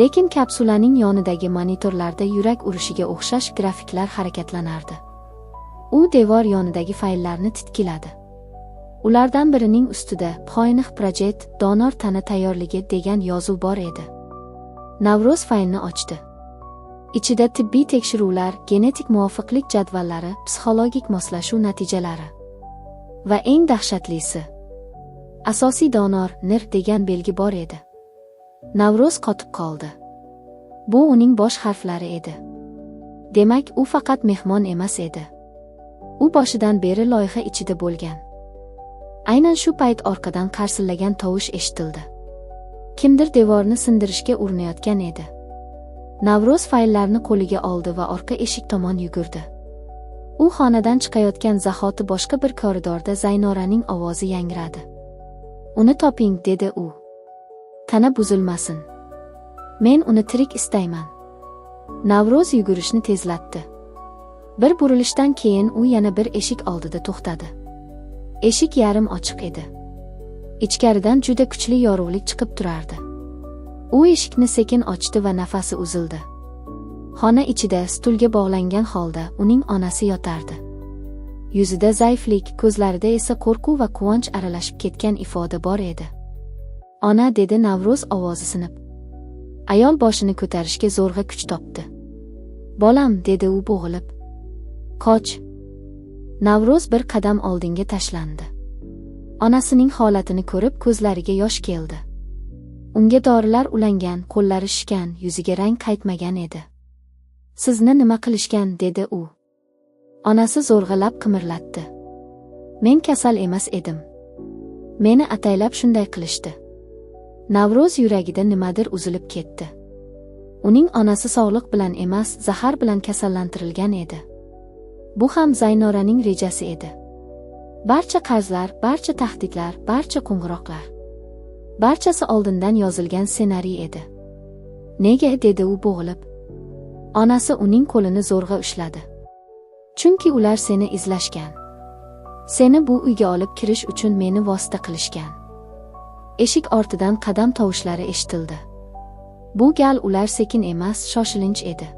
Lekin kapsulaning yonidagi monitorlarda yurak urishiga o'xshash grafiklar harakatlanardi. U devor yonidagi fayllarni titkiladi. Ulardan birining ustida "Xoynih Project, donor tana tayyorligi" degan yozuv bor edi. Navro'z faylni ochdi. Ichida tibbiy tekshiruvlar, genetik muvofiqlik jadvallari, psixologik moslashuv natijalari va eng dahshatlisi, asosiy donor NIR degan belgi bor edi. Navro'z qotib qoldi. Bu uning bosh harflari edi. Demak, u faqat mehmon emas edi. U boshidan beri loyiha ichida bo'lgan. Aynan shu payt orqadan qarsillagan tovush eshitildi. Kimdir devorni sindirishga urinayotgan edi. Navro'z fayllarni qo'liga oldi va orqa eshik tomon yugurdi. U xonadan chiqayotgan zahoti boshqa bir koridorda Zaynoraning ovozi yangradi. "Uni toping", dedi u. "Tana buzilmasin. Men uni tirik istayman." Navro'z yugurishni tezlatdi. Bir burilishdan keyin u yana bir eshik oldida to'xtadi. Eshik yarim ochiq edi. Ichkaridan juda kuchli yorug'lik chiqib turardi. U eshikni sekin ochdi va nafasi uzildi. Xona ichida stulga bog'langan holda uning onasi yotardi. Yuzida zaiflik, ko'zlarida esa qo'rquv va quvonch aralashib ketgan ifoda bor edi. "Ona", dedi Navro'z ovozi sinib. Ayol boshini ko'tarishga zo'rg'a kuch topdi. "Bolam", dedi u bo'g'ilib. "Qoch." Navro'z bir qadam oldinga tashlandi. Onasining holatini ko'rib ko'zlariga yosh keldi. Unga dorilar ulangan, qo'llari shishgan, yuziga rang qaytmagan edi. "Sizni nima qilishgan?" dedi u. Onasi zo'rg'a lab qimirlatdi. "Men kasal emas edim. Meni ataylab shunday qilishdi." Navro'z yuragida nimadir uzilib ketdi. Uning onasi sog'liq bilan emas, zahar bilan kasallantirilgan edi. Bu ham Zaynoraning rejasi edi. Barcha qarzlar, barcha tahdidlar, barcha qo'ng'iroqlar. Barchasi oldindan yozilgan ssenariy edi. "Nega?" dedi u bo'g'ilib. Onasi uning qo'lini zo'rg'a ushladi. "Chunki ular seni izlashgan. Seni bu uyga olib kirish uchun meni vosita qilishgan." Eshik ortidan qadam tovushlari eshitildi. Bu gal ular sekin emas, shoshilinch edi.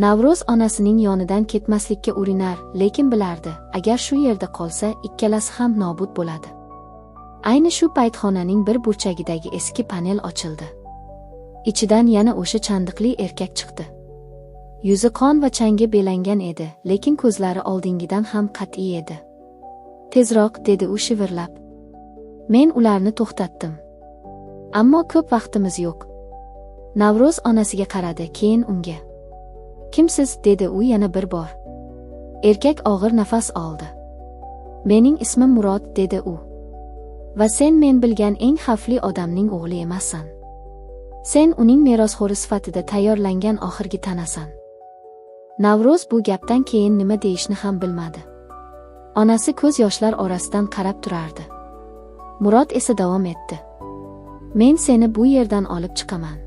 Navro'z onasining yonidan ketmaslikka urinar, lekin bilardi, agar shu yerda qolsa, ikkalasi ham nobud bo'ladi. Ayni shu payt xonaning bir burchagidagi eski panel ochildi. Ichidan yana o'sha chandiqli erkak chiqdi. Yuzi qon va changga belangan edi, lekin ko'zlari oldingidan ham qat'iy edi. "Tezroq", dedi u shivirlab. "Men ularni to'xtatdim. Ammo ko'p vaqtimiz yo'q." Navro'z onasiga qaradi, keyin unga. "Kimsiz?" dedi u yana bir bor. Erkak og'ir nafas oldi. "Mening ismim Murod", dedi u. "Va sen men bilgan eng xavfli odamning o'g'li emassan. Sen uning merosxo'ri sifatida tayyorlangan oxirgi tanasan." Navro'z bu gapdan keyin nima deyishni ham bilmadi. Onasi ko'z yoshlar orasidan qarab turardi. Murod esa davom etdi. "Men seni bu yerdan olib chiqaman.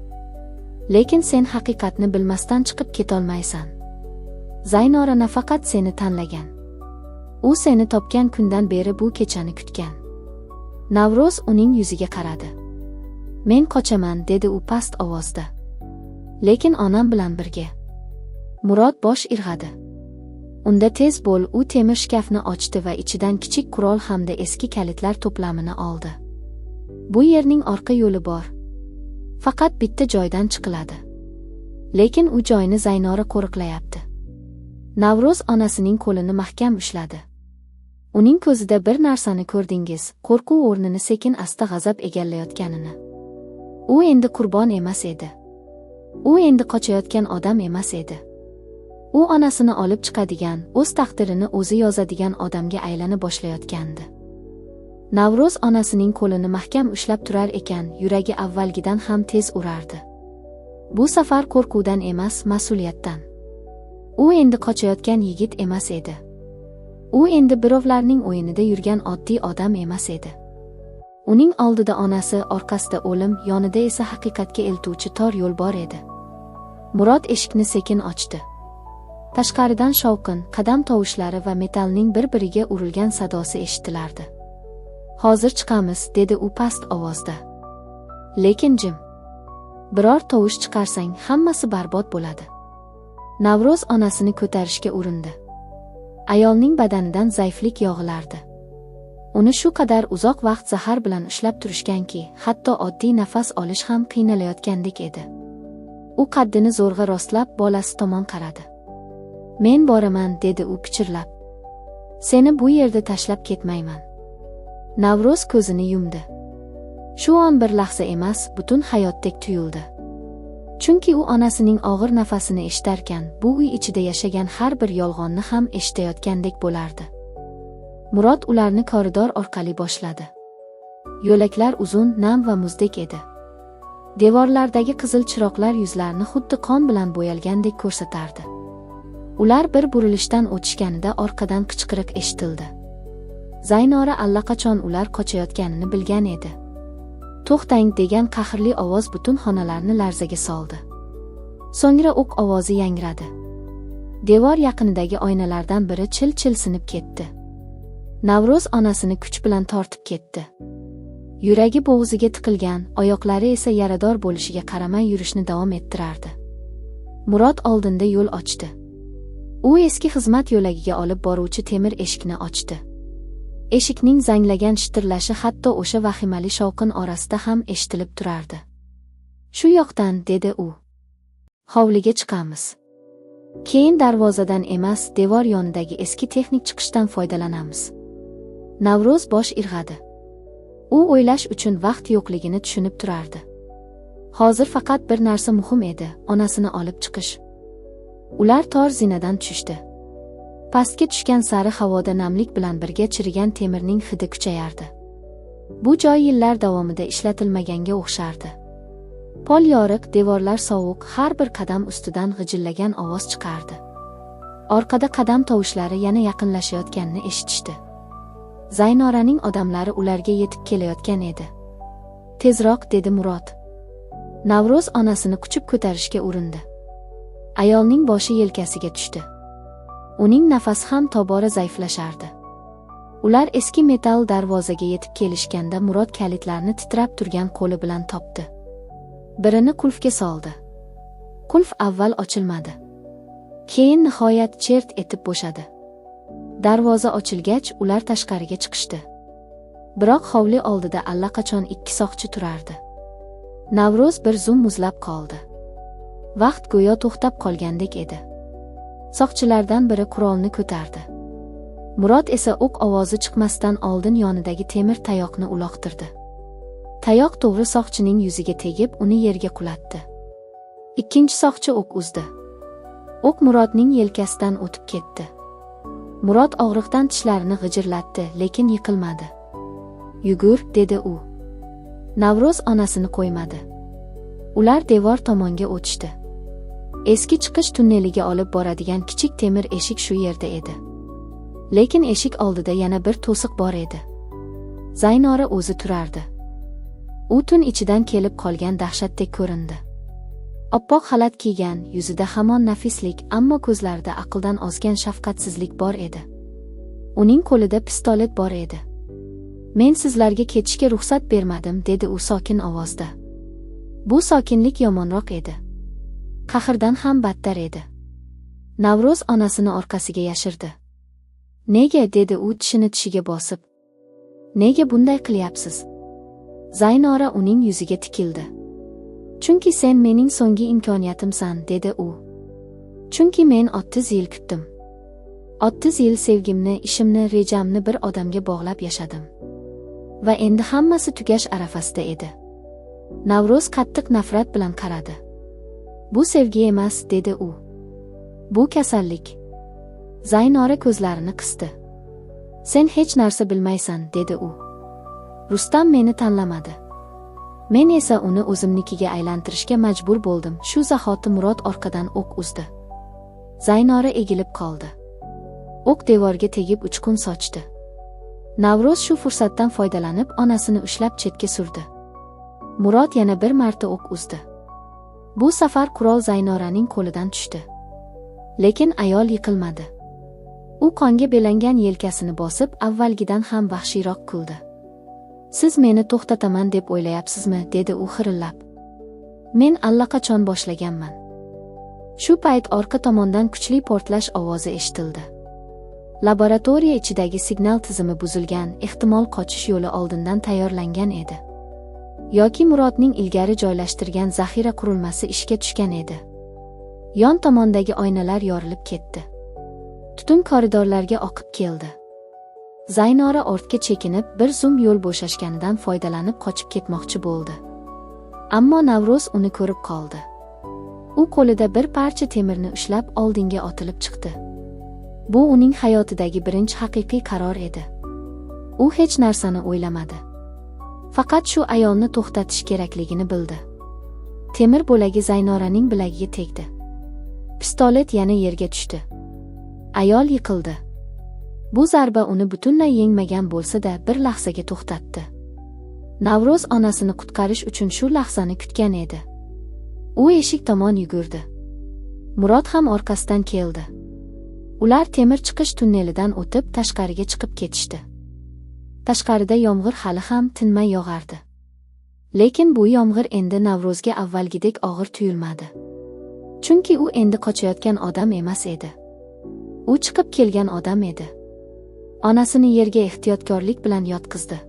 Lekin sen haqiqatni bilmasdan chiqib ketolmaysan. Zaynora nafaqat seni tanlagan. U seni topgan kundan beri bu kechani kutgan." Navro'z uning yuziga qaradi. "Men qochaman", dedi u past ovozda. "Lekin onam bilan birga." Murod bosh irg'adi. "Unda tez bo'l", u temir shkafni ochdi va ichidan kichik qurol hamda eski kalitlar to'plamini oldi. "Bu yerning orqa yo'li bor. Faqat bitta joydan chiqiladi. Lekin u joyni Zaynora qo'riqlayapti." Navro'z onasining qo'lini mahkam ushladi. Uning ko'zida bir narsani ko'rdingiz, qo'rquv o'rnini sekin asta g'azab egallayotganini. U endi qurbon emas edi. U endi qochayotgan odam emas edi. U onasini olib chiqadigan, o'z taqdirini o'zi yozadigan odamga aylana boshlayotgandi. Navro'z onasining qo'lini mahkam ushlab turar ekan, yuragi avvalgidan ham tez urardi. Bu safar qo'rquvdan emas, mas'uliyatdan. U endi qochayotgan yigit emas edi. U endi birovlarning o'yinida yurgan oddiy odam emas edi. Uning oldida onasi, orqasida o'lim, yonida esa haqiqatga eltuvchi tor yo'l bor edi. Murod eshikni sekin ochdi. Tashqaridan shovqin, qadam tovushlari va metallning bir-biriga urilgan sadosi eshitilardi. "Hozir chiqamiz", dedi u past ovozda. "Lekin jim. Biror tovush chiqarsang, hammasi barbod bo'ladi." Navro'z onasini ko'tarishga urindi. Ayolning badanidan zaiflik yog'ilardi. Uni shu qadar uzoq vaqt zahar bilan ushlab turishganki, hatto oddiy nafas olish ham qiynalayotgandek edi. U qaddini zo'rg'a rostlab, bolasi tomon qaradi. "Men boraman", dedi u pichirlab. "Seni bu yerda tashlab ketmayman." Navro'z ko'zini yumdi. Shu on bir lahza emas, butun hayotdek tuyuldi. Chunki u onasining og'ir nafasini eshitarkan, bu uy ichida yashagan har bir yolg'onni ham eshitayotgandek bo'lardi. Murod ularni koridor orqali boshladi. Yo'laklar uzun, nam va muzdek edi. Devorlardagi qizil chiroqlar yuzlarni xuddi qon bilan bo'yalgandek ko'rsatardi. Ular bir burilishdan o'tishganida orqadan qichqiriq eshitildi. Zaynora allaqachon ular qochayotganini bilgan edi. "To'xtang", degan qahrli ovoz butun xonalarni larzaga soldi. So'ngra o'q ovozi yangradi. Devor yaqinidagi oynalardan biri chil-chil sinib ketdi. Navro'z onasini kuch bilan tortib ketdi. Yuragi bo'g'ziga tiqilgan, oyoqlari esa yarador bo'lishiga qaramay yurishni davom ettirardi. Murod oldinda yo'l ochdi. U eski xizmat yo'lagiga olib boruvchi temir eshikni ochdi. Eshikning zanglagan shitirlashi hatto o'sha vahimali shovqin orasida ham eshitilib turardi. "Shu yoqdan", dedi u. "Hovliga chiqamiz. Keyin darvozadan emas, devor yonidagi eski texnik chiqishdan foydalanamiz." Navro'z bosh irg'adi. U o'ylash uchun vaqt yo'qligini tushunib turardi. Hozir faqat bir narsa muhim edi, onasini olib chiqish. Ular tor zinadan tushishdi. Pastga tushgan sari havoda namlik bilan birga chirigan temirning hidi kuchayardi. Bu joy yillar davomida ishlatilmaganga o'xshardi. Pol yoriq, devorlar sovuq, har bir qadam ustidan g'ijillagan ovoz chiqardi. Orqada qadam tovushlari yana yaqinlashayotganini eshitishdi. Zaynoraning odamlari ularga yetib kelayotgan edi. "Tezroq", dedi Murod. Navro'z onasini quchib ko'tarishga urindi. Ayolning boshi yelkasiga tushdi. Uning nafasi ham tobora zaiflashardi. Ular eski metall darvozaga yetib kelishganda Murod kalitlarni titrab turgan qo'li bilan topdi. Birini qulfga soldi. Qulf avval ochilmadi. Keyin nihoyat chert etib bo'shadi. Darvoza ochilgach, ular tashqariga chiqishdi. Biroq hovli oldida allaqachon 2 soqchi turardi. Navro'z bir zum muzlab qoldi. Vaqt go'yo to'xtab qolgandek edi. Soqchilardan biri qurolni ko'tardi. Murod esa o'q ovozi chiqmasdan oldin yonidagi temir tayoqni uloqtirdi. Tayoq to'g'ri soqchining yuziga tegib, uni yerga qulatdi. Ikkinchi soqchi o'q uzdi. O'q Murodning yelkasidan o'tib ketdi. Murod og'riqdan tishlarini g'ijirlatdi, lekin yiqilmadi. "Yugur", dedi u. Navro'z onasini qo'ymadi. Ular devor tomonga o'tishdi. Eski chiqish tunneliga olib boradigan kichik temir eshik shu yerda edi. Lekin eshik oldida yana bir to'siq bor edi. Zaynora o'zi turardi. U tun ichidan kelib qolgan dahshatdek ko'rindi. Oppoq xalat kiygan, yuzida hamon nafislik, ammo ko'zlarida aqldan ozgan shafqatsizlik bor edi. Uning qo'lida pistolet bor edi. "Men sizlarga ketishga ruxsat bermadim", dedi u sokin ovozda. Bu sokinlik yomonroq edi. Qahrdan ham battar edi. Navro'z onasini orqasiga yashirdi. "Nega?" dedi u tishini tishiga bosib. "Nega bunday qilyapsiz?" Zaynora uning yuziga tikildi. "Chunki sen mening so'nggi imkoniyatimsan", dedi u. "Chunki men 30 yil kutdim. 30 yil sevgimni, ishimni, rejamni bir odamga bog'lab yashadim. Va endi hammasi tugash arafasida edi." Navro'z qattiq nafrat bilan qaradi. "Bu sevgi emas", dedi u. "Bu kasallik." Zaynora ko'zlarini qisdi. "Sen hech narsa bilmaysan", dedi u. "Rustam meni tanlamadi. Men esa uni o'zimnikiga aylantirishga majbur bo'ldim." Shu zahoti Murod orqadan o'q uzdi. Zaynora egilib qoldi. O'q devorga tegib uchqun sochdi. Navro'z shu fursatdan foydalanib onasini ushlab chetga surdi. Murod yana bir marta o'q uzdi. Bu safar qurol Zaynoraning qo'lidan tushdi. Lekin ayol yiqilmadi. U qonga belangan yelkasini bosib, avvalgidan ham vahshiyroq kuldi. "Siz meni to'xtataman deb o'ylayapsizmi?" dedi u xirillab. "Men allaqachon boshlaganman." Shu payt orqa tomondan kuchli portlash ovozi eshitildi. Laboratoriya ichidagi signal tizimi buzilgan, ehtimol qochish yo'li oldindan tayyorlangan edi. Yoki Murodning ilgari joylashtirgan zaxira qurilmasi ishga tushgan edi. Yon tomondagi oynalar yorilib ketdi. Tutun koridorlarga oqib keldi. Zaynora ortga chekinib, bir zum yo'l bo'shashganidan foydalanib qochib ketmoqchi bo'ldi. Ammo Navro'z uni ko'rib qoldi. U qo'lida bir parcha temirni ushlab oldinga otilib chiqdi. Bu uning hayotidagi birinchi haqiqiy qaror edi. U hech narsani o'ylamadi. Faqat shu ayolni to'xtatish kerakligini bildi. Temir bo'lagi Zaynoraning bilagiga tegdi. Pistolet yana yerga tushdi. Ayol yiqildi. Bu zarba uni butunlay yengmagan bo'lsa-da, bir lahzaga to'xtatdi. Navro'z onasini qutqarish uchun shu lahzani kutgan edi. U eshik tomon yugurdi. Murod ham orqasidan keldi. Ular temir chiqish tunnelidan o'tib tashqariga chiqib ketishdi. Tashqarida yomg'ir hali ham tinmay yog'ardi. Lekin bu yomg'ir endi Navruzga avvalgidek og'ir tuyulmadi. Chunki u endi qochayotgan odam emas edi. U chiqib kelgan odam edi. Onasini yerga ehtiyotkorlik bilan yotqizdi.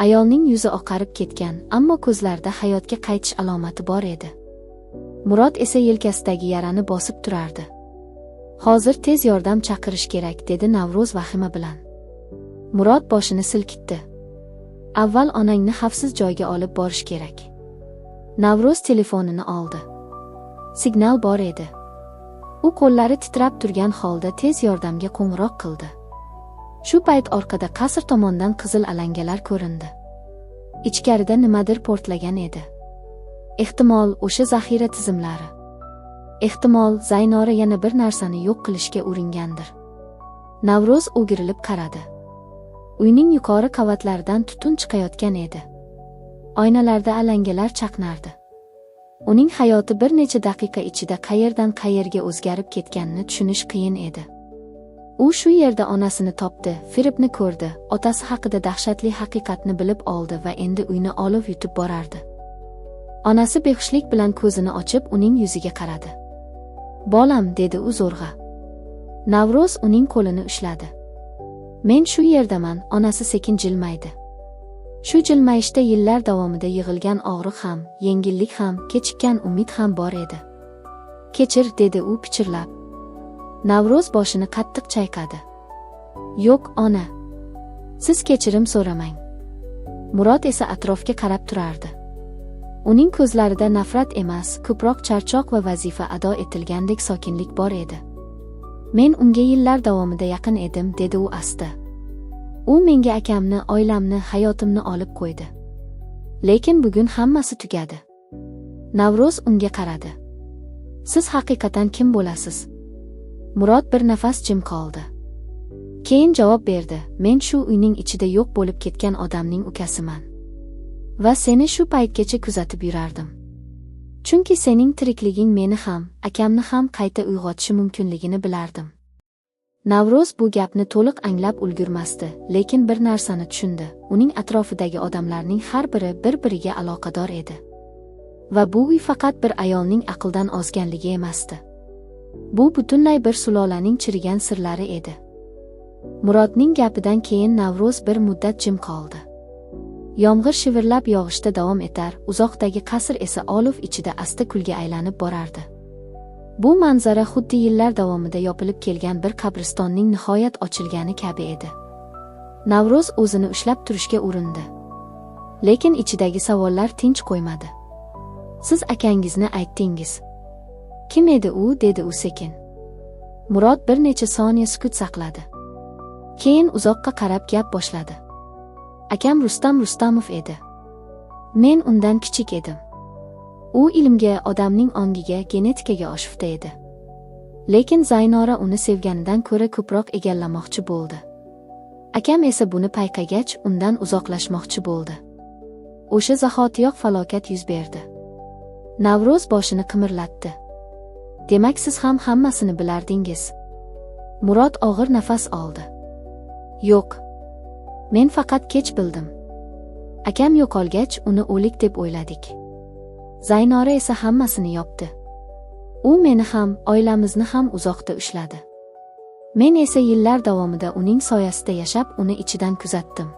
Ayolning yuzi oqarib ketgan, ammo ko'zlarida hayotga qaytish alomati bor edi. Murod esa yelkasidagi yarani bosib turardi. Hozir tez yordam chaqirish kerak, dedi Navruz vahima bilan. Murod boshini silkitdi. Avval onangni xavfsiz joyga olib borish kerak. Navruz telefonini oldi. Signal bor edi. U qo'llari titrab turgan holda tez yordamga qo'ng'iroq qildi. Shu payt orqada qasr tomondan qizil alangalar ko'rindi. Ichkarida nimadir portlagan edi. Ehtimol o'sha zaxira tizimlari. Ehtimol Zaynora yana bir narsani yo'q qilishga uringandir. Navruz o'girilib qaradi. Uyning yuqori qavatlaridan tutun chiqayotgan edi. Oynalarda alangalar chaqnardi. Uning hayoti bir necha daqiqa ichida qayerdan qayerga o'zgarib ketganini tushunish qiyin edi. U shu yerda onasini topdi, Firibni ko'rdi, otasi haqida dahshatli haqiqatni bilib oldi va endi uyni olib yutib borardi. Onasi behushlik bilan ko'zini ochib uning yuziga qaradi. "Bolam", dedi u zo'rg'a. Navruz uning qo'lini ushladi. "Men shu yerdaman", onasi sekin jilmaydi. Shu jilmayishda yillar davomida yig'ilgan og'riq ham, yengillik ham, kechikkan umid ham bor edi. "Kechir", dedi u pichirlab. Navruz boshini qattiq chayqadi. "Yo'q, ona. Siz kechirim so'ramang." Murod esa atrofga qarab turardi. Uning ko'zlarida nafrat emas, ko'proq charchoq va vazifa ado etilgandek sokinlik bor edi. "Men unga yillar davomida yaqin edim", dedi u asta. "U menga akamni, oilamni, hayotimni olib qo'ydi. Lekin bugun hammasi tugadi." Navruz unga qaradi. "Siz haqiqatan kim bo'lasiz?" Murod bir nafas jim qoldi. Keyin javob berdi. "Men shu uyning ichida yo'q bo'lib ketgan odamning ukasiman. Va seni shu paytgacha kuzatib yurardim. Chunki sening tirikliging meni ham, akamni ham qayta uyg'otishi mumkinligini bilardim." Navruz bu gapni to'liq anglab ulgurmasdi, lekin bir narsani tushundi. Uning atrofidagi odamlarning har biri bir-biriga aloqador edi. Va bu uy faqat bir ayolning aqldan ozganligi emasdi. Bu butunlay bir sulolaning chirigan sirlari edi. Murodning gapidan keyin Navruz bir muddat jim qoldi. Yomg'ir shivirlab yog'ishda davom etar, uzoqdagi qasr esa olov ichida asta kulga aylanib borardi. Bu manzara xuddi yillar davomida yopilib kelgan bir qabristonning nihoyat ochilgani kabi edi. Navruz o'zini ushlab turishga urindi. Lekin ichidagi savollar tinch qo'ymadi. "Siz akangizni aytdingiz. Kim edi u?" dedi u sekin. Murod bir necha soniya sukut saqladi. Keyin uzoqqa qarab gap boshladi. "Akam Rustam Rustamov edi. Men undan kichik edim. U ilmga, odamning ongiga, genetikaga oshufta edi. Lekin Zaynora uni sevganidan ko'ra ko'proq egallamoqchi bo'ldi. Akam esa buni payqagach, undan uzoqlashmoqchi bo'ldi. O'sha zahotiyoq falokat yuz berdi." Navruz boshini qimirlatdi. "Demak siz ham hammasini bilardingiz?" Murod og'ir nafas oldi. "Yo'q. Men faqat kech bildim. Akam yo'qolgach, uni o'lik deb o'yladik. Zaynora esa hammasini yopdi. U meni ham, oilamizni ham uzoqda ushladi. Men esa yillar davomida uning soyasida yashab, uni ichidan kuzatdim.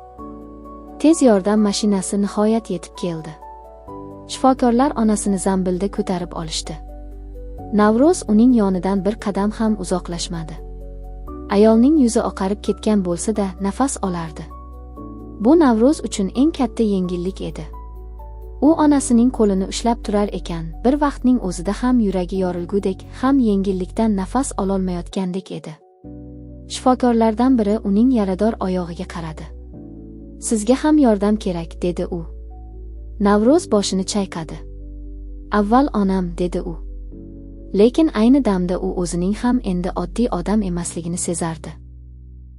Tez yordam mashinasi nihoyat yetib keldi. Shifokorlar onasini zambilda ko'tarib olishdi. Navruz uning yonidan bir qadam ham uzoqlashmadi. Ayolning yuzi oqarib ketgan bo'lsa-da, nafas olardi. Bu Navruz uchun eng katta yengillik edi. U onasining qo'lini ushlab turar ekan, bir vaqtning o'zida ham yuragi yorilgudek, ham yengillikdan nafas ololmayotgandek edi. Shifokorlardan biri uning yarador oyog'iga qaradi. "Sizga ham yordam kerak", dedi u. Navruz boshini chayqadi. "Avval onam", dedi u. Lekin ayni damda u o'zining ham endi oddiy odam emasligini sezardi.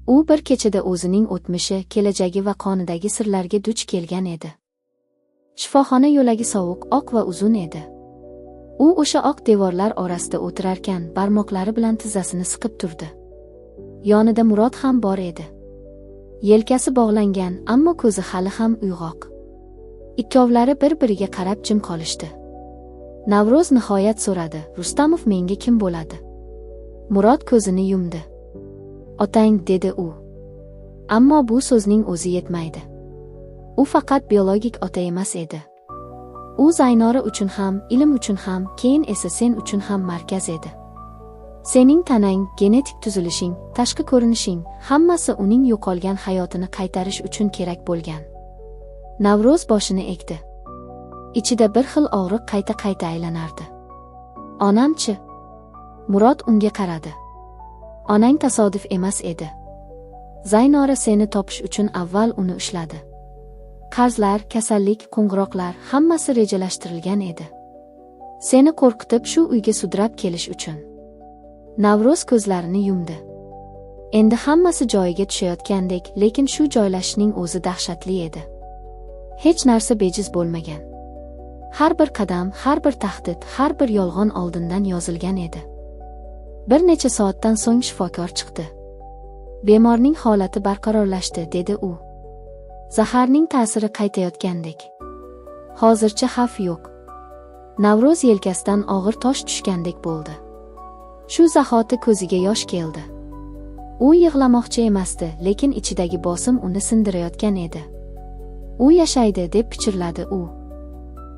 U bir kechada o'zining o'tmishi, kelajagi va qonidagi sirlarga duch kelgan edi. Shifoxona yo'lagi sovuq, oq va uzun edi. U o'sha oq devorlar orasida o'tirarkan, barmoqlari bilan tizzasini siqib turdi. Yonida Murod ham bor edi. Yelkasi bog'langan, ammo ko'zi hali ham uyg'oq. Ikkovlari bir-biriga qarab jim qolishdi. Navro'z nihoyat so'radi: "Rustamov menga kim bo'ladi?" Murod ko'zini yumdi. "Otang", dedi u. Ammo bu so'zning o'zi yetmaydi. U faqat biologik ota emas edi. U Zaynora uchun ham, ilm uchun ham, keyin esa sen uchun ham markaz edi. Sening tanang, genetik tuzilishing, tashqi ko'rinishing, hammasi uning yo'qolgan hayotini qaytarish uchun kerak bo'lgan. Navro'z boshini egdi. Ichida bir xil og'riq qayta-qayta aylanardi. "Onam-chi?" Murod unga qaradi. "Onang tasodif emas edi. Zaynora seni topish uchun avval uni ushladi. Qarzlar, kasallik, qo'ng'iroqlar hammasi rejalashtirilgan edi. Seni qo'rqitib shu uyga sudrab kelish uchun." Navro'z ko'zlarini yumdi. Endi hammasi joyiga tushayotgandek, lekin shu joylashishning o'zi dahshatli edi. Hech narsa bejiz bo'lmagan. Har bir qadam, har bir tahdid, har bir yolg'on oldindan yozilgan edi. Bir necha soatdan so'ng shifokor chiqdi. "Bemorning holati barqarorlashdi", dedi u. "Zaharning ta'siri qaytayotgandek. Hozircha xavf yo'q." Navro'z yelkasidan og'ir tosh tushgandek bo'ldi. Shu zahoti ko'ziga yosh keldi. U yig'lamoqchi emasdi, lekin ichidagi bosim uni sindirayotgan edi. "U yashaydi", deb pichirladi u.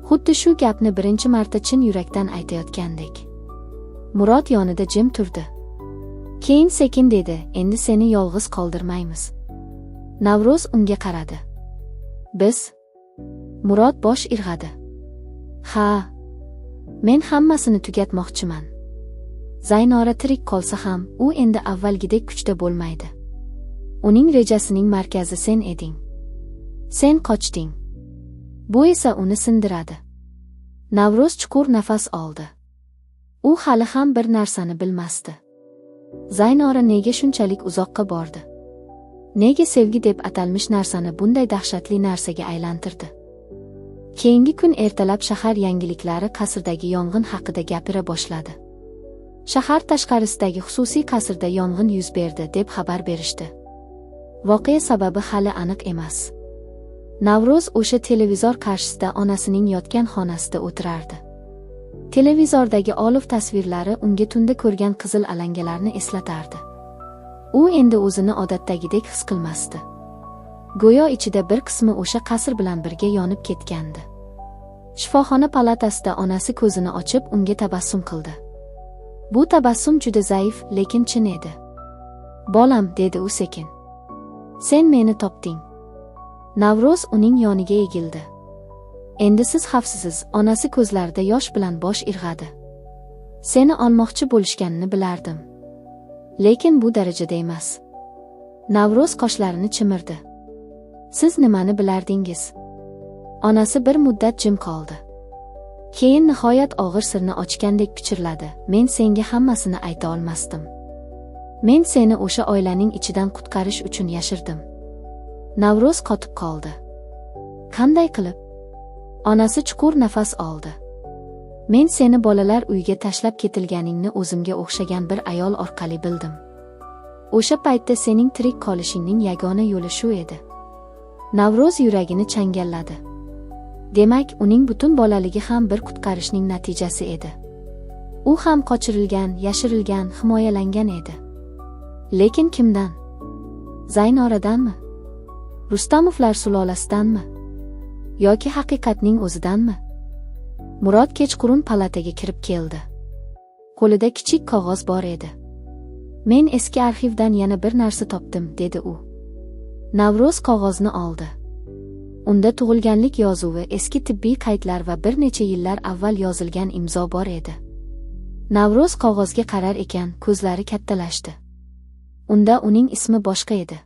Xuddi shu gapni birinchi marta chin yurakdan aytayotgandek. Murod yonida jim turdi. Keyin sekin dedi: "Endi seni yolg'iz qoldirmaymiz." Navro'z unga qaradi. "Biz?" Murod bosh irg'adi. "Ha, men hammasini tugatmoqchiman. Zaynora tirik qolsa ham, u endi avvalgidek kuchda bo'lmaydi. Uning rejasining markazi sen eding. Sen qochding. Bu esa uni sindiradi." Navro'z chuqur nafas oldi. U hali ham bir narsani bilmasdi. Zaynora nega shunchalik uzoqqa bordi? Nega sevgi deb atalmish narsani bunday dahshatli narsaga aylantirdi? Keyingi kun ertalab shahar yangiliklari qasrdagi yong'in haqida gapira boshladi. Shahar tashqarisidagi xususiy qasrda yong'in yuz berdi deb xabar berishdi. Voqea sababi hali aniq emas. Navro'z o'sha televizor qarshisida onasining yotgan xonasida o'tirardi. Televizordagi olov tasvirlari unga tunda ko'rgan qizil alangalarni eslatardi. U endi o'zini odatdagidek his qilmasdi. Go'yo ichida bir qismi o'sha qasr bilan birga yonib ketgandi. Shifoxona palatasida onasi ko'zini ochib unga tabassum qildi. Bu tabassum juda zaif, lekin chin edi. "Bolam", dedi u sekin. "Sen meni topding." Navro'z uning yoniga egildi. "Endi siz xavfsiz", onasi ko'zlarida yosh bilan bosh irg'adi. "Seni olmoqchi bo'lishganini bilardim. Lekin bu darajada emas." Navro'z qoshlarini chimirdi. "Siz nimani bilardingiz?" Onasi bir muddat jim qoldi. Keyin nihoyat og'ir sirni ochgandek pichirladi: "Men senga hammasini ayta olmasdim. Men seni o'sha oilaning ichidan qutqarish uchun yashirdim." Navro'z qotib qoldi. "Qanday qilib?" Onasi chuqur nafas oldi. "Men seni bolalar uyiga tashlab ketilganingni o'zimga o'xshagan bir ayol orqali bildim. O'sha paytda sening tirik qolishingning yagona yo'li shu edi." Navro'z yuragini changalladi. Demak, uning butun bolaligi ham bir qutqarishning natijasi edi. U ham qochirilgan, yashirilgan, himoyalangan edi. Lekin kimdan? Zaynoradanmi? Rustamovlar sulolasidanmi? Yoki haqiqatning o'zidanmi? Murod kechqurun palataga kirib keldi. Qo'lida kichik qog'oz bor edi. "Men eski arxivdan yana bir narsa topdim", dedi u. Navro'z qog'ozni oldi. Unda tug'ilganlik yozuvi, eski tibbiy qaydlar va bir necha yillar avval yozilgan imzo bor edi. Navro'z qog'ozga qarar ekan, ko'zlari kattalashdi. Unda uning ismi boshqa edi.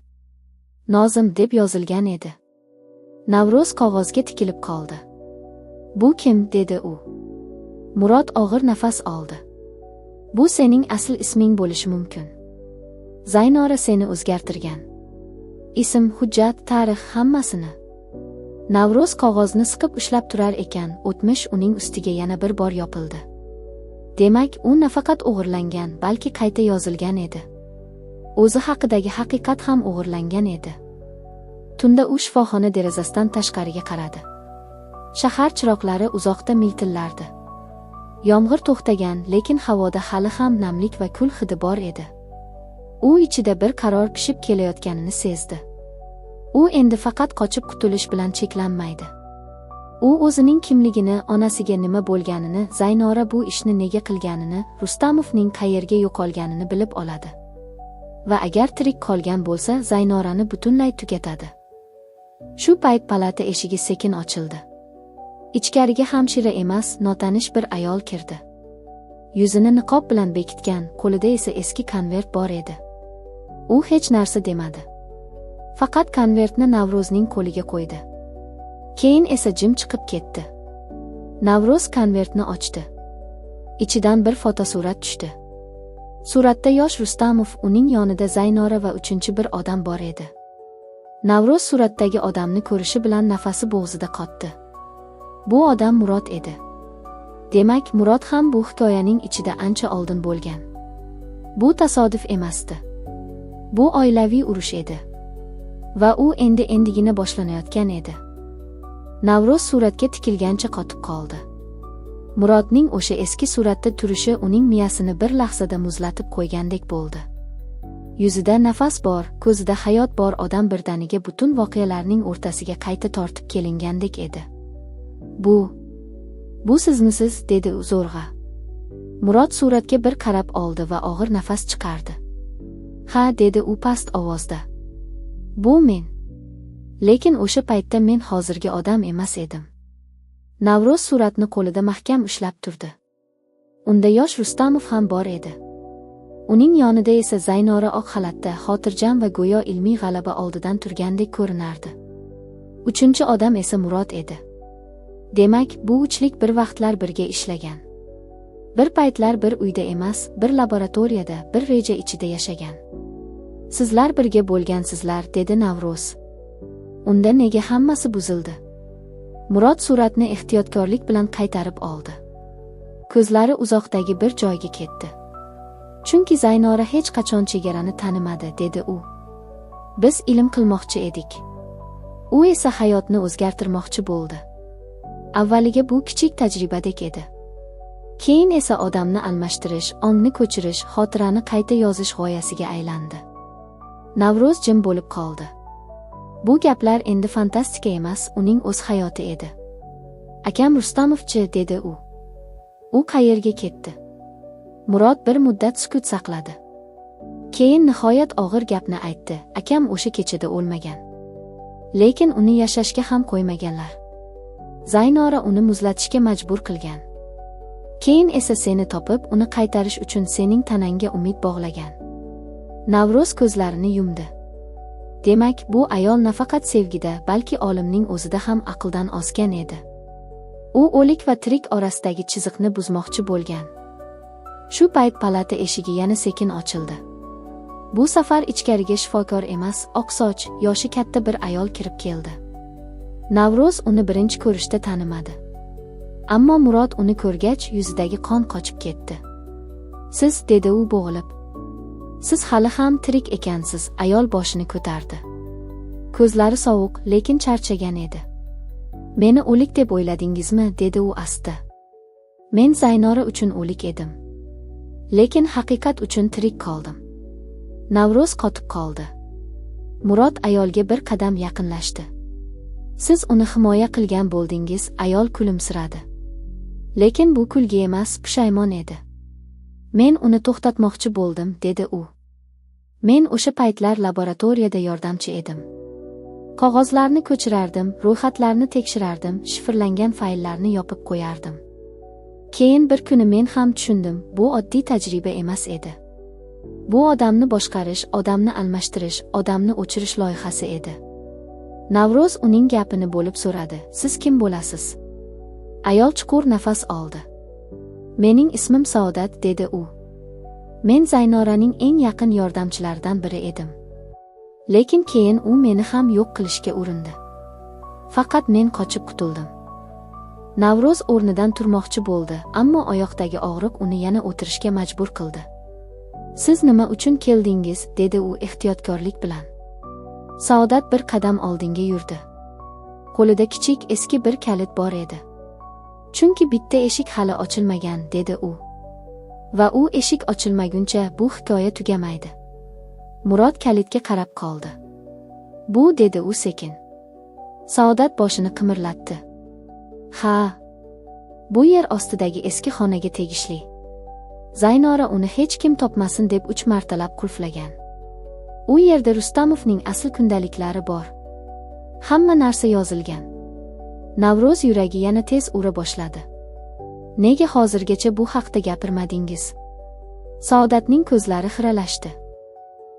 Nozim deb yozilgan edi. Navro'z qog'ozga tikilib qoldi. "Bu kim?" dedi u. Murod og'ir nafas oldi. "Bu sening asl isming bo'lishi mumkin. Zaynora seni o'zgartirgan. Ism, hujjat, tarix, hammasini." Navro'z qog'ozni siqib ushlab turar ekan, o'tmish uning ustiga yana bir bor yopildi. Demak, u nafaqat o'g'irlangan, balki qayta yozilgan edi. O'zi haqidagi haqiqat ham o'g'irlangan edi. Tunda u shifoxona derazasidan tashqariga qaradi. Shahar chiroqlari uzoqda miltillardi. Yomg'ir to'xtagan, lekin havoda hali ham namlik va kul hidi bor edi. U ichida bir qaror pishib kelayotganini sezdi. U endi faqat qochib qutulish bilan cheklanmaydi. U o'zining kimligini, onasiga nima bo'lganini, Zaynora bu ishni nega qilganini, Rustamovning qayerga yo'qolganini bilib oladi. Va agar tirik qolgan bo'lsa, Zaynorani butunlay tugatadi. Shu payt palata eshigi sekin ochildi. Ichkariga hamshira emas, notanish bir ayol kirdi. Yuzini niqob bilan bekitgan, qo'lida esa eski konvert bor edi. U hech narsa demadi. Faqat konvertni Navrozning qo'liga qo'ydi. Keyin esa jim chiqib ketdi. Navroz konvertni ochdi. Ichidan bir fotosurat tushdi. Suratda yosh Rustamov, uning yonida Zaynora va uchinchi bir odam bor edi. Navroz suratdagi odamni ko'rishi bilan nafasi bo'g'zida qotdi. Bu odam Murod edi. Demak, Murod ham bu hikoyaning ichida ancha oldin bo'lgan. Bu tasodif emasdi. Bu oilaviy urush edi. Va u endigina boshlanayotgan edi. Navroz suratga tikilgancha qotib qoldi. Murodning o'sha eski suratda turishi uning miyasini bir lahzada muzlatib qo'ygandek bo'ldi. Yuzida nafas bor, ko'zida hayot bor odam birdaniga butun voqealarning o'rtasiga qayta tortib kelingandek edi. Bu sizmisiz, dedi u zo'rg'a. Murod suratga bir qarab oldi va og'ir nafas chiqardi. Ha, dedi u past ovozda. Bu men. Lekin o'sha paytda men hozirgi odam emas edim. Navroz suratni qo'lida mahkam ushlab turdi. Unda yosh Rustamov ham bor edi. Uning yonida esa Zaynora oq xalatda, xotirjam va go'yo ilmiy g'alaba oldidan turgandek ko'rinardi. Uchinchi odam esa Murod edi. Demak, bu uchlik bir vaqtlar birga ishlagan. Bir paytlar bir uyda emas, bir laboratoriyada, bir reja ichida yashagan. Sizlar birga bo'lgansizlar, dedi Navroz. Unda nega hammasi buzildi? Murod suratni ehtiyotkorlik bilan qaytarib oldi. Ko'zlari uzoqdagi bir joyga ketdi. Chunki Zaynora hech qachon chegarani tanimadi, dedi u. Biz ilm qilmoqchi edik. U esa hayotni o'zgartirmoqchi bo'ldi. Avvaliga bu kichik tajribadek edi. Keyin esa odamni almashtirish, ongni ko'chirish, xotirani qayta yozish g'oyasiga aylandi. Navroz jim bo'lib qoldi. Bu gaplar endi fantastika emas, uning o'z hayoti edi. Akam Rustamovchi, dedi u. U qayerga ketdi? Murod bir muddat sukut saqladi. Keyin nihoyat og'ir gapni aytdi. Akam o'sha kechada o'lmagan. Lekin uni yashashga ham qo'ymaganlar. Zaynora uni muzlatishga majbur qilgan. Keyin esa seni topib, uni qaytarish uchun sening tanangga umid bog'lagan. Navroz ko'zlarini yumdi. Demak, bu ayol nafaqat sevgida, balki olimning o'zida ham aqldan ozgan edi. U o'lik va tirik orasidagi chiziqni buzmoqchi bo'lgan. Shu payt palata eshigi yana sekin ochildi. Bu safar ichkariga shifokor emas, oqsoch, yoshi katta bir ayol kirib keldi. Navroz uni birinchi ko'rishda tanimadi. Ammo Murod uni ko'rgach, yuzidagi qon qochib ketdi. Siz, dedi u bo'g'ilib. Siz hali ham tirik ekansiz, ayol boshini ko'tardi. Ko'zlari sovuq, lekin charchagan edi. Meni o'lik deb o'yladingizmi, dedi u asta. Men Zaynora uchun o'lik edim. Lekin haqiqat uchun tirik qoldim. Navroz qotib qoldi. Murod ayolga bir qadam yaqinlashdi. Siz uni himoya qilgan bo'ldingiz, ayol kulimsiradi. Lekin bu kulgi emas, pushaymon edi. Men uni to'xtatmoqchi bo'ldim, dedi u. Men o'sha paytlar laboratoriyada yordamchi edim. Qog'ozlarni ko'chirardim, ro'yxatlarni tekshirardim, shifrlangan fayllarni yopib qo'yardim. Keyin bir kuni men ham tushundim, bu oddiy tajriba emas edi. Bu odamni boshqarish, odamni almashtirish, odamni o'chirish loyihasi edi. Navroz uning gapini bo'lib so'radi. Siz kim bo'lasiz? Ayol chuqur nafas oldi. Mening ismim Saodat, dedi u. Men Zaynoraning eng yaqin yordamchilaridan biri edim. Lekin keyin u meni ham yo'q qilishga urindi. Faqat men qochib qutuldim. Navroz o'rnidan turmoqchi bo'ldi, ammo oyoqdagi og'riq uni yana o'tirishga majbur qildi. Siz nima uchun keldingiz, dedi u ehtiyotkorlik bilan. Saodat bir qadam oldinga yurdi. Qo'lida kichik eski bir kalit bor edi. Chunki bitta eshik hali ochilmagan, dedi u. Va u eshik ochilmaguncha bu hikoya tugamaydi. Murod kalitga qarab qoldi. Bu, dedi u sekin. Saodat boshini qimirlatdi. Ha, bu yer ostidagi eski xonaga tegishli. Zaynora uni hech kim topmasin deb 3 martalab qulflagan. U yerda Rustamovning asl kundaliklari bor. Hamma narsa yozilgan. Navro'z yuragi yana tez ura boshladi. Nega hozirgacha bu haqda gapirmadingiz? Saodatning ko'zlari xiralashdi.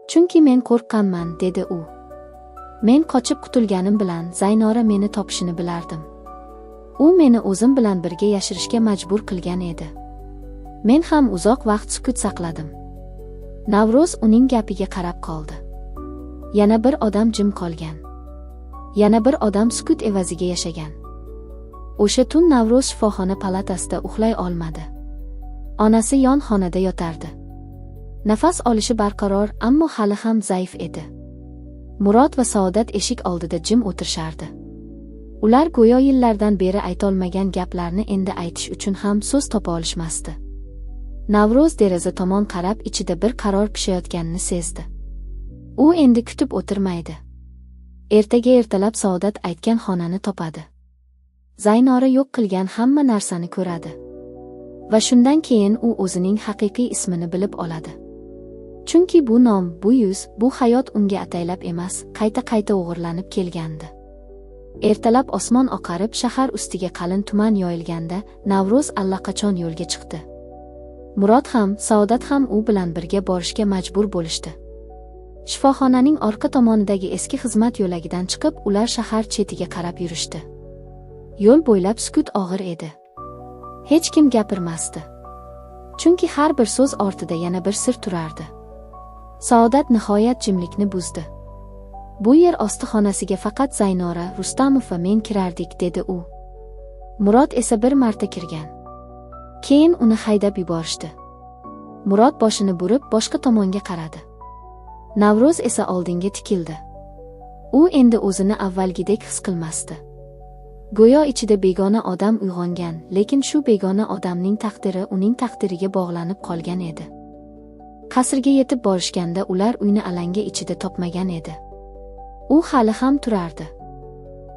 Chunki men qo'rqqanman, dedi u. Men qochib qutulganim bilan Zaynora meni topishini bilardim. U meni o'zim bilan birga yashirishga majbur qilgan edi. Men ham uzoq vaqt sukut saqladim. Navro'z uning gapiga qarab qoldi. Yana bir odam jim qolgan. Yana bir odam sukut evaziga yashagan. O'sha tun Navro'z shifoxona palatasida uxlay olmadi. Onasi yon xonada yotardi. Nafas olishi barqaror, ammo hali ham zaif edi. Murod va Saodat eshik oldida jim o'tirishardi. Ular go'yo yillardan beri aytolmagan gaplarni endi aytish uchun ham so'z topa olishmasdi. Navro'z deraza tomon qarab ichida bir qaror pishayotganini sezdi. U endi kutib o'tirmaydi. Ertaga ertalab Saodat aytgan xonani topadi. Zaynora yo'q qilgan hamma narsani ko'radi. Va shundan keyin u o'zining haqiqiy ismini bilib oladi. Chunki bu nom, bu yuz, bu hayot unga ataylab emas, qayta-qayta o'g'irlanib kelgandi. Ertalab osmon oqarib, shahar ustiga qalin tuman yoyilganda, Navro'z allaqachon yo'lga chiqdi. Murod ham, Saodat ham u bilan birga borishga majbur bo'lishdi. Shifoxonaning orqa tomonidagi eski xizmat yo'lagidan chiqib, ular shahar chetiga qarab yurishdi. Yo'l bo'ylab sukut og'ir edi. Hech kim gapirmasdi. Chunki har bir so'z ortida yana bir sir turardi. Saodat nihoyat jimlikni buzdi. Bu yer osti xonasiga faqat Zaynora, Rustamov va men kirardik, dedi u. Murod esa bir marta kirgan. Keyin uni haydab yuborishdi. Murod boshini burib boshqa tomonga qaradi. Navro'z esa oldinga tikildi. U endi o'zini avvalgidek his qilmasdi. Go'yo ichida begona odam uyg'ongan, lekin shu begona odamning taqdiri uning taqdiriga bog'lanib qolgan edi. Qasrga yetib borishganda ular uyni alanga ichida topmagan edi. U hali ham turardi.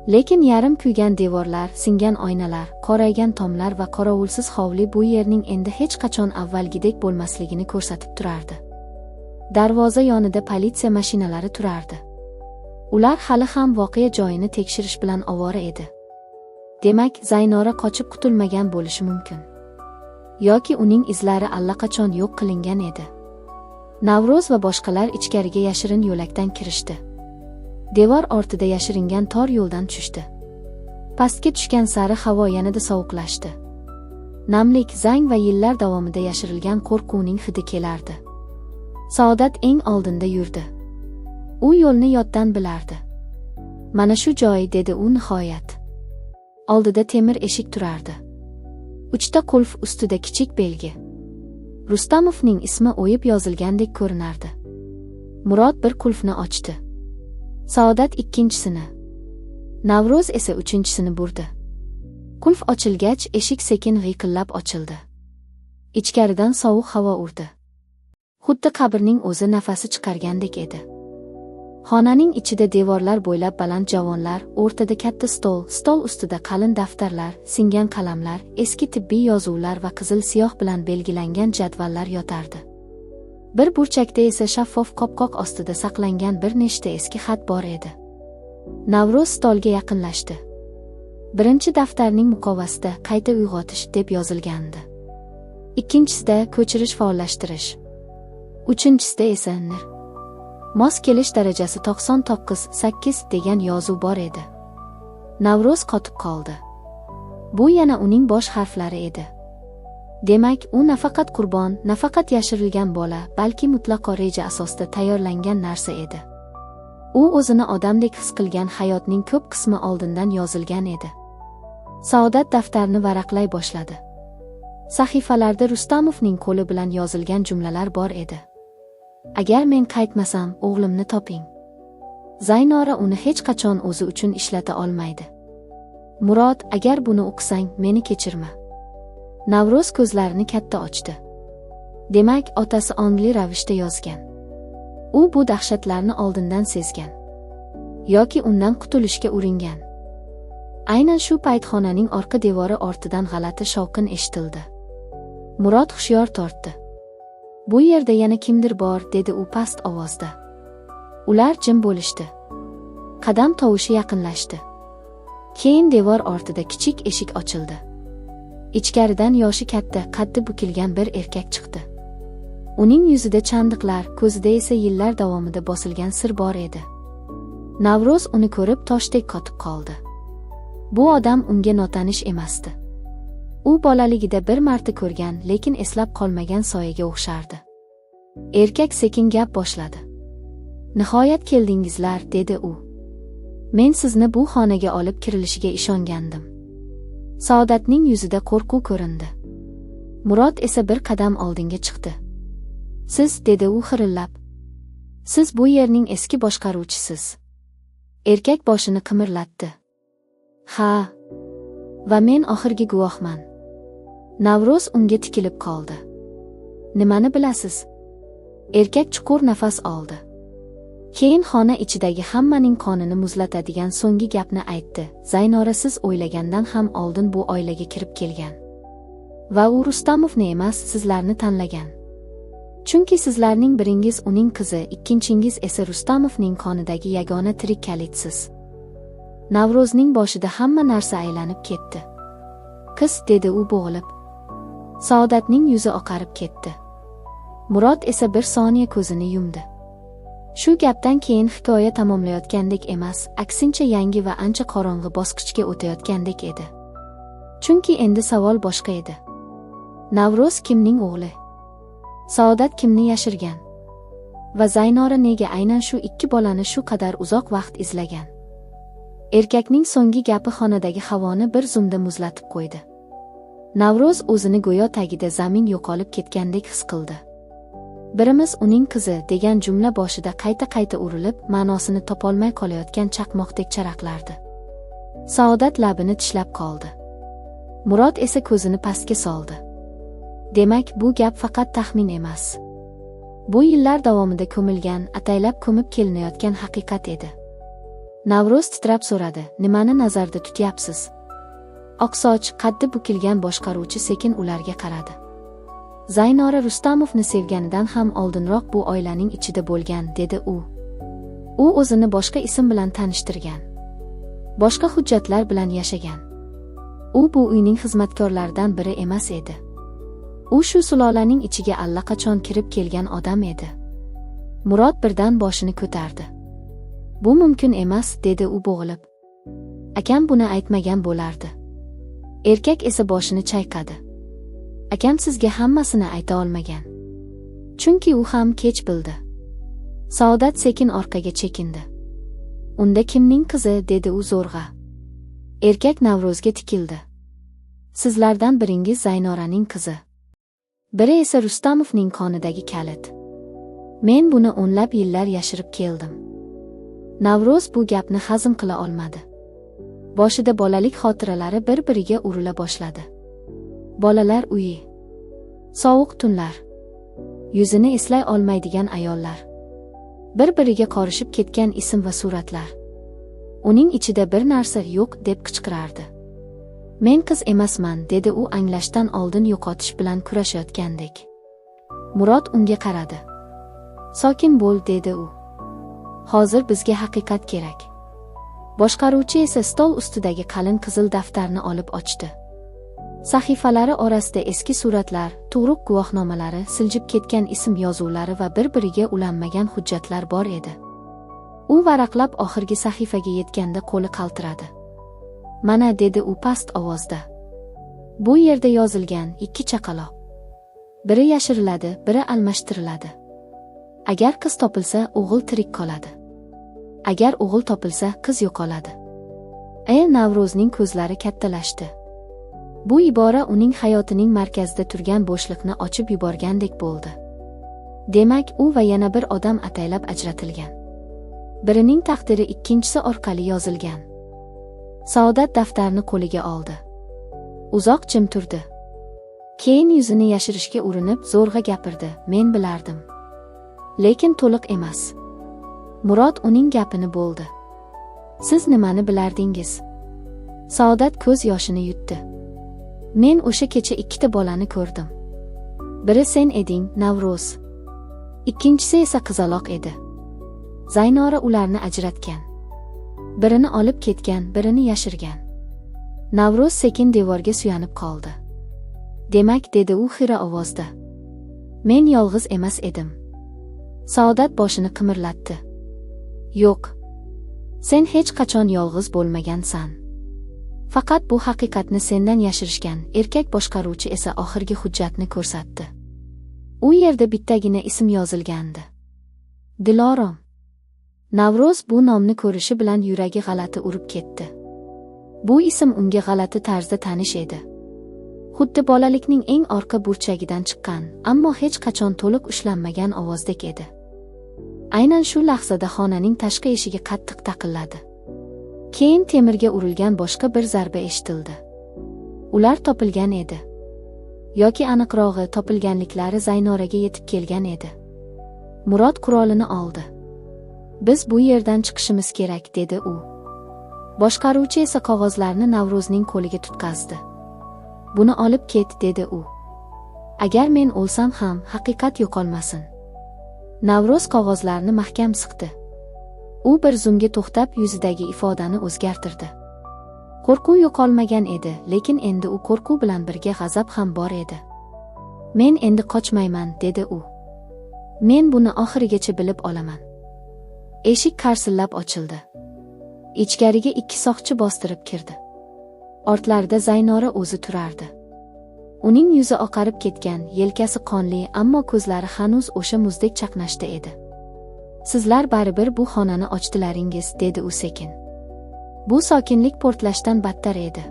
Lekin yarim kuygan devorlar, singan oynalar, qoraygan tomlar va qorovulsiz hovli bu yerning endi hech qachon avvalgidek bo'lmasligini ko'rsatib turardi. Darvoza yonida politsiya mashinalari turardi. Ular hali ham voqea joyini tekshirish bilan ovora edi. Demak, Zaynora qochib qutulmagan bo'lishi mumkin. Yoki uning izlari allaqachon yo'q qilingan edi. Navro'z va boshqalar ichkariga yashirin yo'lakdan kirishdi. Devor ortida yashiringan tor yo'ldan tushdi. Pastga tushgan sari havo yanada sovuqlashdi. Namlik, zang va yillar davomida yashirilgan qo'rquvning hidi kelardi. Saodat eng oldinda yurdi. U yo'lni yoddan bilardi. Mana shu joy, dedi u nihoyat. Oldida temir eshik turardi. 3 ta qulf, ustida kichik belgi. Rustamovning ismi o'yib yozilgandek ko'rinardi. Murod bir qulfni ochdi. Saodat ikkinchisini. Navro'z esa uchinchisini burdi. Qulf ochilgach, eshik sekin g'iyqillab ochildi. Ichkaridan sovuq havo urdi. Xuddi qabrning o'zi nafasi chiqargandek edi. Xonaning ichida devorlar bo'ylab baland javonlar, o'rtada katta stol ustida qalin daftarlar, singan qalamlar, eski tibbiy yozuvlar va qizil siyoh bilan belgilangan jadvallar yotardi. Bir burchakda esa shaffof qopqoq ostida saqlangan bir nechta eski xat bor edi. Navro'z stolga yaqinlashdi. Birinchi daftarning muqovasida qayta uyg'otish deb yozilgandi. Ikkinchisida ko'chirish faollashtirish. Uchinchisida esa mos kelish darajasi 99.8 degan yozuv bor edi. Navro'z qotib qoldi. Bu yana uning bosh harflari edi. Demak, u nafaqat qurbon, nafaqat yashirilgan bola, balki mutlaqo reja asosida tayyorlangan narsa edi. U o'zini odamdek his qilgan hayotning ko'p qismi oldindan yozilgan edi. Saodat daftarni varaqlay boshladi. Sahifalarda Rustamovning qo'li bilan yozilgan jumlalar bor edi. Agar men qaytmasam, o'g'limni toping. Zaynora uni hech qachon o'zi uchun ishlata olmaydi. Murod, agar buni o'qisang, meni kechirma. Navro'z ko'zlarini katta ochdi. Demak, otasi ongli ravishda yozgan. U bu dahshatlarni oldindan sezgan. Yoki undan qutulishga uringan. Aynan shu payt xonaning orqa devori ortidan g'alati shovqin eshitildi. Murod hushyor tortdi. Bu yerda yana kimdir bor, dedi u past ovozda. Ular jim bo'lishdi. Qadam tovushi yaqinlashdi. Keyin devor ortida kichik eshik ochildi. Ichkaridan yoshi katta, qaddi bukilgan bir erkak chiqdi. Uning yuzida chandiqlar, ko'zida esa yillar davomida bosilgan sir bor edi. Navro'z uni ko'rib toshdek qotib qoldi. Bu odam unga notanish emasdi. U bolaligida bir marta ko'rgan, lekin eslab qolmagan soyaga o'xshardi. Erkak sekin gap boshladi. Nihoyat keldingizlar, dedi u. Men sizni bu xonaga olib kirilishiga ishongandim. Saodatning yuzida qo'rquv ko'rindi. Murod esa bir qadam oldinga chiqdi. Siz, dedi u xirillab. Siz bu yerning eski boshqaruvchisiz. Erkak boshini qimirlatdi. Ha. Va men oxirgi guvohman. Navro'z unga tikilib qoldi. Nimani bilasiz? Erkak chuqur nafas oldi. Keyin xona ichidagi hammaning qonini muzlatadigan so'nggi gapni aytdi. Zaynora siz o'ylagandan ham oldin bu oilaga kirib kelgan. Va u Rustamovni emas, sizlarni tanlagan. Chunki sizlarning biringiz uning qizi, ikkinchingiz esa Rustamovning qonidagi yagona tirik kalitsiz. Navro'zning boshida hamma narsa aylanib ketdi. Qiz, dedi u bo'g'ilib. Saodatning yuzi oqarib ketdi. Murod esa bir soniya ko'zini yumdi. Shu gapdan keyin hikoya tamomlayotgandek emas, aksincha yangi va ancha qorong'i bosqichga o'tayotgandek edi. Chunki endi savol boshqa edi. Navro'z kimning o'g'li? Saodat kimni yashirgan? Va Zaynora nega aynan shu ikki bolani shu qadar uzoq vaqt izlagan? Erkakning so'nggi gapi xonadagi havoni bir zumda muzlatib qo'ydi. Navro'z o'zini go'yo tagida zamin yo'qolib ketgandek his qildi. Birimiz uning qizi degan jumla boshida qayta-qayta urilib, ma'nosini topolmay qolayotgan chaqmoqdek charaqlardi. Saodat labini tishlab qoldi. Murod esa ko'zini pastga soldi. Demak, bu gap faqat taxmin emas. Bu yillar davomida ko'milgan, ataylab ko'mib kelinayotgan haqiqat edi. Navro'z titrab so'radi, nimani nazarda tutyapsiz? Oqsoch, qaddi bukilgan boshqaruvchi sekin ularga qaradi. Zaynora Rustamovni sevganidan ham oldinroq bu oilaning ichida bo'lgan, dedi u. U o'zini boshqa ism bilan tanishtirgan. Boshqa hujjatlar bilan yashagan. U bu uyning xizmatkorlaridan biri emas edi. U shu sulolaning ichiga allaqachon kirib kelgan odam edi. Murod birdan boshini ko'tardi. Bu mumkin emas, dedi u bo'g'ilib. Akam buni aytmagan bo'lardi. Erkak esa boshini chayqadi. Akam sizga hammasini ayta olmagan. Chunki u ham kech bildi. Saodat sekin orqaga chekindi. Unda kimning qizi, dedi u zo'rg'a. Erkak Navro'zga tikildi. Sizlardan biringiz Zaynoraning qizi. Biri esa Rustamovning qonidagi kalit. Men buni o'nlab yillar yashirib keldim. Navro'z bu gapni hazm qila olmadi. Boshida bolalik xotiralari bir-biriga urila boshladi. Bolalar uyi. Sovuq tunlar. Yuzini eslay olmaydigan ayollar. Bir-biriga qorishib ketgan ism va suratlar. Uning ichida bir narsa yo'q deb qichqirardi. Men qiz emasman, dedi u anglashdan oldin yo'qotish bilan kurashayotgandek. Murod unga qaradi. Sokin bo'l, dedi u. Hozir bizga haqiqat kerak. Boshqaruvchi esa stol ustidagi qalin qizil daftarni olib ochdi. Sahifalari orasida eski suratlar, tug'ruq guvohnomalari, siljib ketgan ism yozuvlari va bir-biriga ulanmagan hujjatlar bor edi. U varaqlab oxirgi sahifaga yetganda qo'li qaltiradi. Mana, dedi u past ovozda. Bu yerda yozilgan ikki chaqaloq. Biri yashiriladi, biri almashtiriladi. Agar qiz topilsa, o'g'il tirik qoladi. Agar o'g'il topilsa, qiz yo'qoladi. Navro'zning ko'zlari kattalashdi. Bu ibora uning hayotining markazida turgan bo'shliqni ochib yuborgandek bo'ldi. Demak, u va yana bir odam ataylab ajratilgan. Birining taqdiri ikkinchisi orqali yozilgan. Saodat daftarni qo'liga oldi. Uzoq jim turdi. Keyin yuzini yashirishga urinib zo'rg'a gapirdi. Men bilardim. Lekin to'liq emas. Murod uning gapini bo'ldi. Siz nimani bilardingiz? Saodat ko'z yoshini yutdi. Men o'sha kecha ikkita bolani ko'rdim. Biri sen eding, Navro'z. Ikkinchisi esa qizaloq edi. Zaynora ularni ajratgan. Birini olib ketgan, birini yashirgan. Navro'z sekin devorga suyanib qoldi. Demak, dedi u xira ovozda. Men yolg'iz emas edim. Saodat boshini qimirlatdi. Yo'q. Sen hech qachon yolg'iz bo'lmagansan. Faqat bu haqiqatni sendan yashirishgan erkak boshqaruvchi esa oxirgi hujjatni ko'rsatdi. U yerda bittagina ism yozilgandi. Dilorom. Navro'z bu nomni ko'rishi bilan yuragi g'alati urib ketdi. Bu ism unga g'alati tarzda tanish edi. Xuddi bolalikning eng orqa burchagidan chiqqan, ammo hech qachon to'liq ushlanmagan ovozdek edi. Aynan shu lahzada xonaning tashqi eshigi qattiq taqilladi. Keyin temirga urilgan boshqa bir zarba eshitildi. Ular topilgan edi. Yoki aniqrog'i topilganliklari Zaynoraga yetib kelgan edi. Murod qurolini oldi. Biz bu yerdan chiqishimiz kerak, dedi u. Boshqaruvchi esa qog'ozlarni Navro'zning qo'liga tutqazdi. Buni olib ket, dedi u. Agar men o'lsam ham haqiqat yo'qolmasin. Navro'z qog'ozlarni mahkam siqdi. U bir zumga to'xtab yuzidagi ifodani o'zgartirdi. Qo'rquv yo'qolmagan edi, lekin endi u qo'rquv bilan birga g'azab ham bor edi. Men endi qochmayman, dedi u. Men buni oxirigacha bilib olaman. Eshik qarsillab ochildi. Ichkariga ikki soqchi bostirib kirdi. Ortlarida Zaynora o'zi turardi. Uning yuzi oqarib ketgan, yelkasi qonli, ammo ko'zlari hanuz o'sha muzdek chaqnashda edi. Sizlar baribir bu xonani ochdilaringiz, dedi u sekin. Bu sokinlik portlashdan battar edi.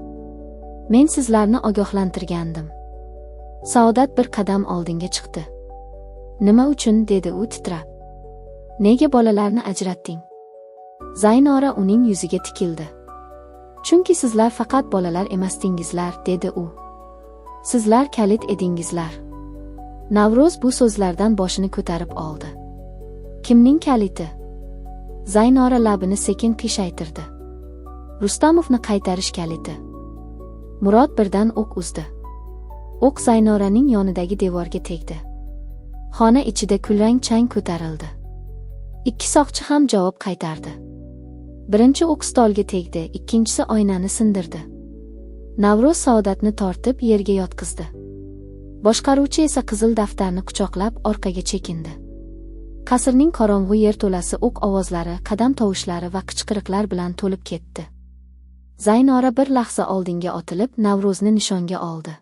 Men sizlarni ogohlantirgandim. Saodat bir qadam oldinga chiqdi. Nima uchun, dedi u titrab. Nega bolalarni ajratding? Zaynora uning yuziga tikildi. Chunki sizlar faqat bolalar emasdingizlar, dedi u. Sizlar kalit edingizlar. Navro'z bu so'zlardan boshini ko'tarib oldi. Kimning kaliti? Zaynora labini sekin qiyshaytirdi. Rustomovni qaytarish kaliti. Murod birdan o'q uzdi. O'q Zaynoraning yonidagi devorga tegdi. Xona ichida kulrang chang ko'tarildi. Ikki soqchi ham javob qaytardi. Birinchi o'q stolga tegdi, ikkinchisi oynani sindirdi. Navro'z Saodatni tortib yerga yotqizdi. Boshqaruvchi esa qizil daftarni quchoqlab orqaga chekindi. Qasrning qorong'u yerto'lasi o'q ovozlari, qadam tovushlari va qichqiriqlar bilan to'lib ketdi. Zaynora bir lahza oldinga otilib, Navro'zni nishonga oldi.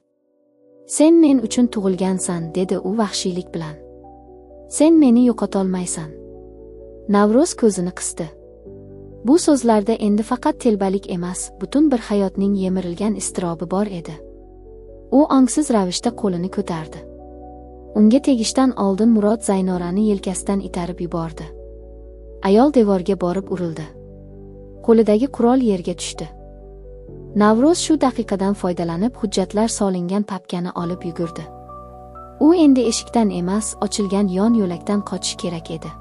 Sen men uchun tug'ilgansan, dedi u vahshiylik bilan. Sen meni yo'qotolmaysan. Navro'z ko'zini qisdi. Bu so'zlarda endi faqat telbalik emas, butun bir hayotning yemirilgan iztirobi bor edi. U ongsiz ravishda qo'lini ko'tardi. Unga tegishdan oldin Murod Zaynorani yelkasidan itarib yubordi. Ayol devorga borib urildi. Qo'lidagi qurol yerga tushdi. Navro'z shu daqiqadan foydalanib hujjatlar solingan papkani olib yugurdi. U endi eshikdan emas, ochilgan yon yo'lakdan qochish kerak edi.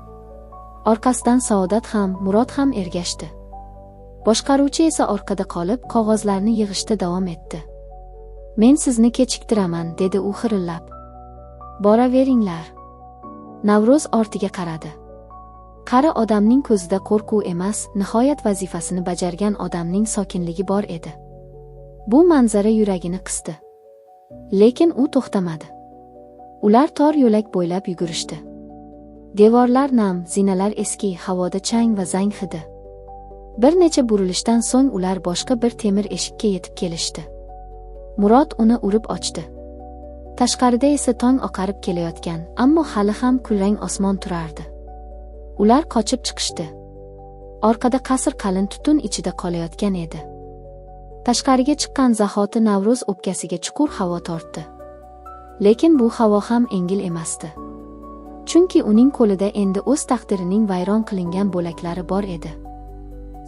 Orqasidan Saodat ham, Murod ham ergashdi. Boshqaruvchi esa orqada qolib, qog'ozlarni yig'ishda davom etdi. Men sizni kechiktiraman, dedi u xirillab. Boraveringlar. Navro'z ortiga qaradi. Qari odamning ko'zida qo'rquv emas, nihoyat vazifasini bajargan odamning sokinligi bor edi. Bu manzara yuragini qisdi. Lekin u to'xtamadi. Ular tor yo'lak bo'ylab yugurishdi. Devorlar nam, zinalar eski, havoda chang va zang hidi. Bir necha burilishdan so'ng ular boshqa bir temir eshikka yetib kelishdi. Murod uni urib ochdi. Tashqarida esa tong oqarib kelayotgan, ammo hali ham kulrang osmon turardi. Ular qochib chiqishdi. Orqada qasr qalin tutun ichida qolayotgan edi. Tashqariga chiqqan zahoti Navro'z o'pkasiga chuqur havo tortdi. Lekin bu havo ham engil emasdi. Chunki uning qo'lida endi o'z taqdirining vayron qilingan bo'laklari bor edi.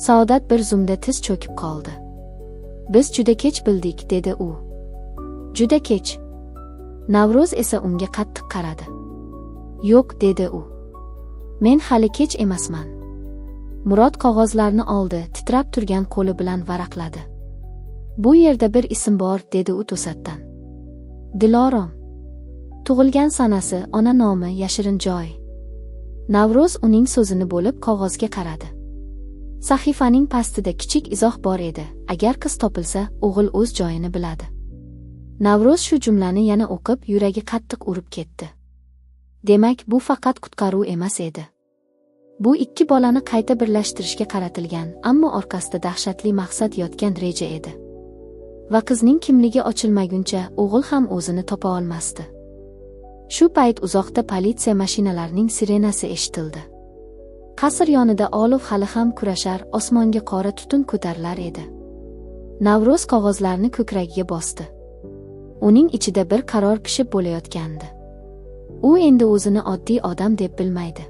Saodat bir zumda tiz cho'kib qoldi. Biz juda kech bildik, dedi u. Juda kech. Navro'z esa unga qattiq qaradi. Yo'q, dedi u. Men hali kech emasman. Murod qog'ozlarni oldi, titrab turgan qo'li bilan varaqladi. Bu yerda bir ism bor, dedi u to'satdan. Dilorom. Tug'ilgan sanasi, ona nomi, yashirin joy. Navro'z uning so'zini bo'lib qog'ozga qaradi. Sahifaning pastida kichik izoh bor edi. Agar qiz topilsa, o'g'il o'z joyini biladi. Navro'z shu jumlani yana o'qib, yuragi qattiq urib ketdi. Demak, bu faqat qutqaruv emas edi. Bu ikki bolani qayta birlashtirishga qaratilgan, ammo orqasida dahshatli maqsad yotgan reja edi. Va qizning kimligi ochilmaguncha o'g'il ham o'zini topa olmasdi. Shu payt uzoqda politsiya mashinalarining sirenasi eshitildi. Qasr yonida olov hali ham kurashar, osmonga qora tutun ko'tarilar edi. Navro'z qog'ozlarni ko'kragiga bosdi. Uning ichida bir qaror pishib bo'layotgandi. U endi o'zini oddiy odam deb bilmaydi.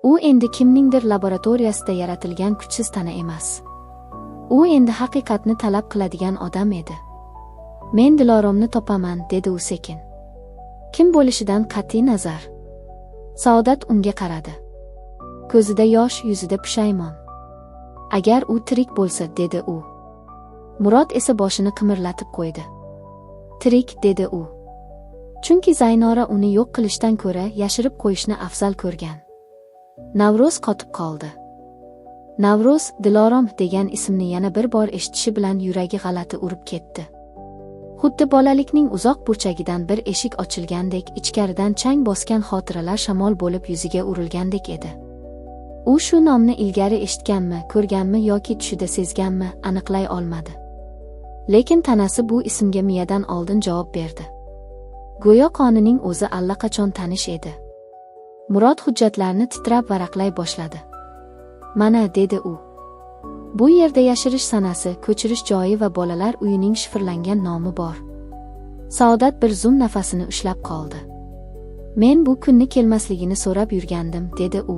U endi kimningdir laboratoriyasida yaratilgan kuchsiz tana emas. U endi haqiqatni talab qiladigan odam edi. Men Diloromni topaman, dedi u sekin. Kim bo'lishidan qat'iy nazar. Saodat unga qaradi. Ko'zida yosh, yuzida pushaymon. Agar u tirik bo'lsa, dedi u. Murod esa boshini qimirlatib qo'ydi. Tirik, dedi u. Chunki Zaynora uni yo'q qilishdan ko'ra yashirib qo'yishni afzal ko'rgan. Navro'z qotib qoldi. Navro'z, Dilorom degan ismni yana bir bor eshitishi bilan yuragi g'alati urib ketdi. Xuddi bolalikning uzoq burchagidan bir eshik ochilgandek, ichkaridan chang bosgan xotiralar shamol bo'lib yuziga urilgandek edi. U shu nomni ilgari eshitganmi, ko'rganmi yoki tushida sezganmi, aniqlay olmadi. Lekin tanasi bu ismga miyadan oldin javob berdi. Go'yo qonining o'zi allaqachon tanish edi. Murod hujjatlarni titrab varaqlay boshladi. Mana, dedi u. Bu yerda yashirish sanasi, ko'chirish joyi va bolalar uyining shifrlangan nomi bor. Saodat bir zum nafasini ushlab qoldi. Men bu kunni kelmasligini so'rab yurgandim, dedi u.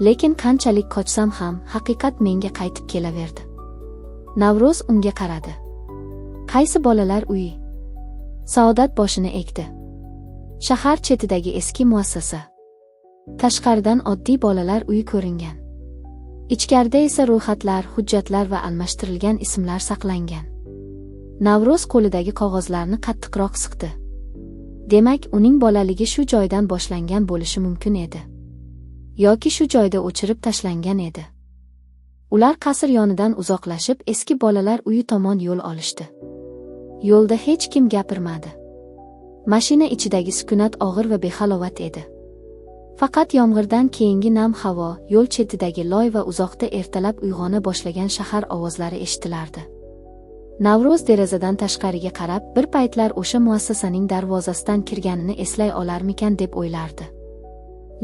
Lekin qanchalik qochsam ham, haqiqat menga qaytib kelaverdi. Navro'z unga qaradi. Qaysi bolalar uyi? Saodat boshini egdi. Shahar chetidagi eski muassasa. Tashqaridan oddiy bolalar uyi ko'ringan. Ichkarida esa ro'yxatlar, hujjatlar va almashtirilgan ismlar saqlangan. Navro'z qo'lidagi qog'ozlarni qattiqroq siqdi. Demak, uning bolaligi shu joydan boshlangan bo'lishi mumkin edi. Yoki shu joyda o'chirib tashlangan edi. Ular qasr yonidan uzoqlashib, eski bolalar uyi tomon yo'l olishdi. Yo'lda hech kim gapirmadi. Mashina ichidagi sukunat og'ir va behalovat edi. Faqat yomg'irdan keyingi nam havo, yo'l chetidagi loy va uzoqda ertalab uyg'ona boshlagan shahar ovozlari eshitilardi. Navro'z derazadan tashqariga qarab, bir paytlar o'sha muassasaning darvozasidan kirganini eslay olarmikan deb o'ylardi.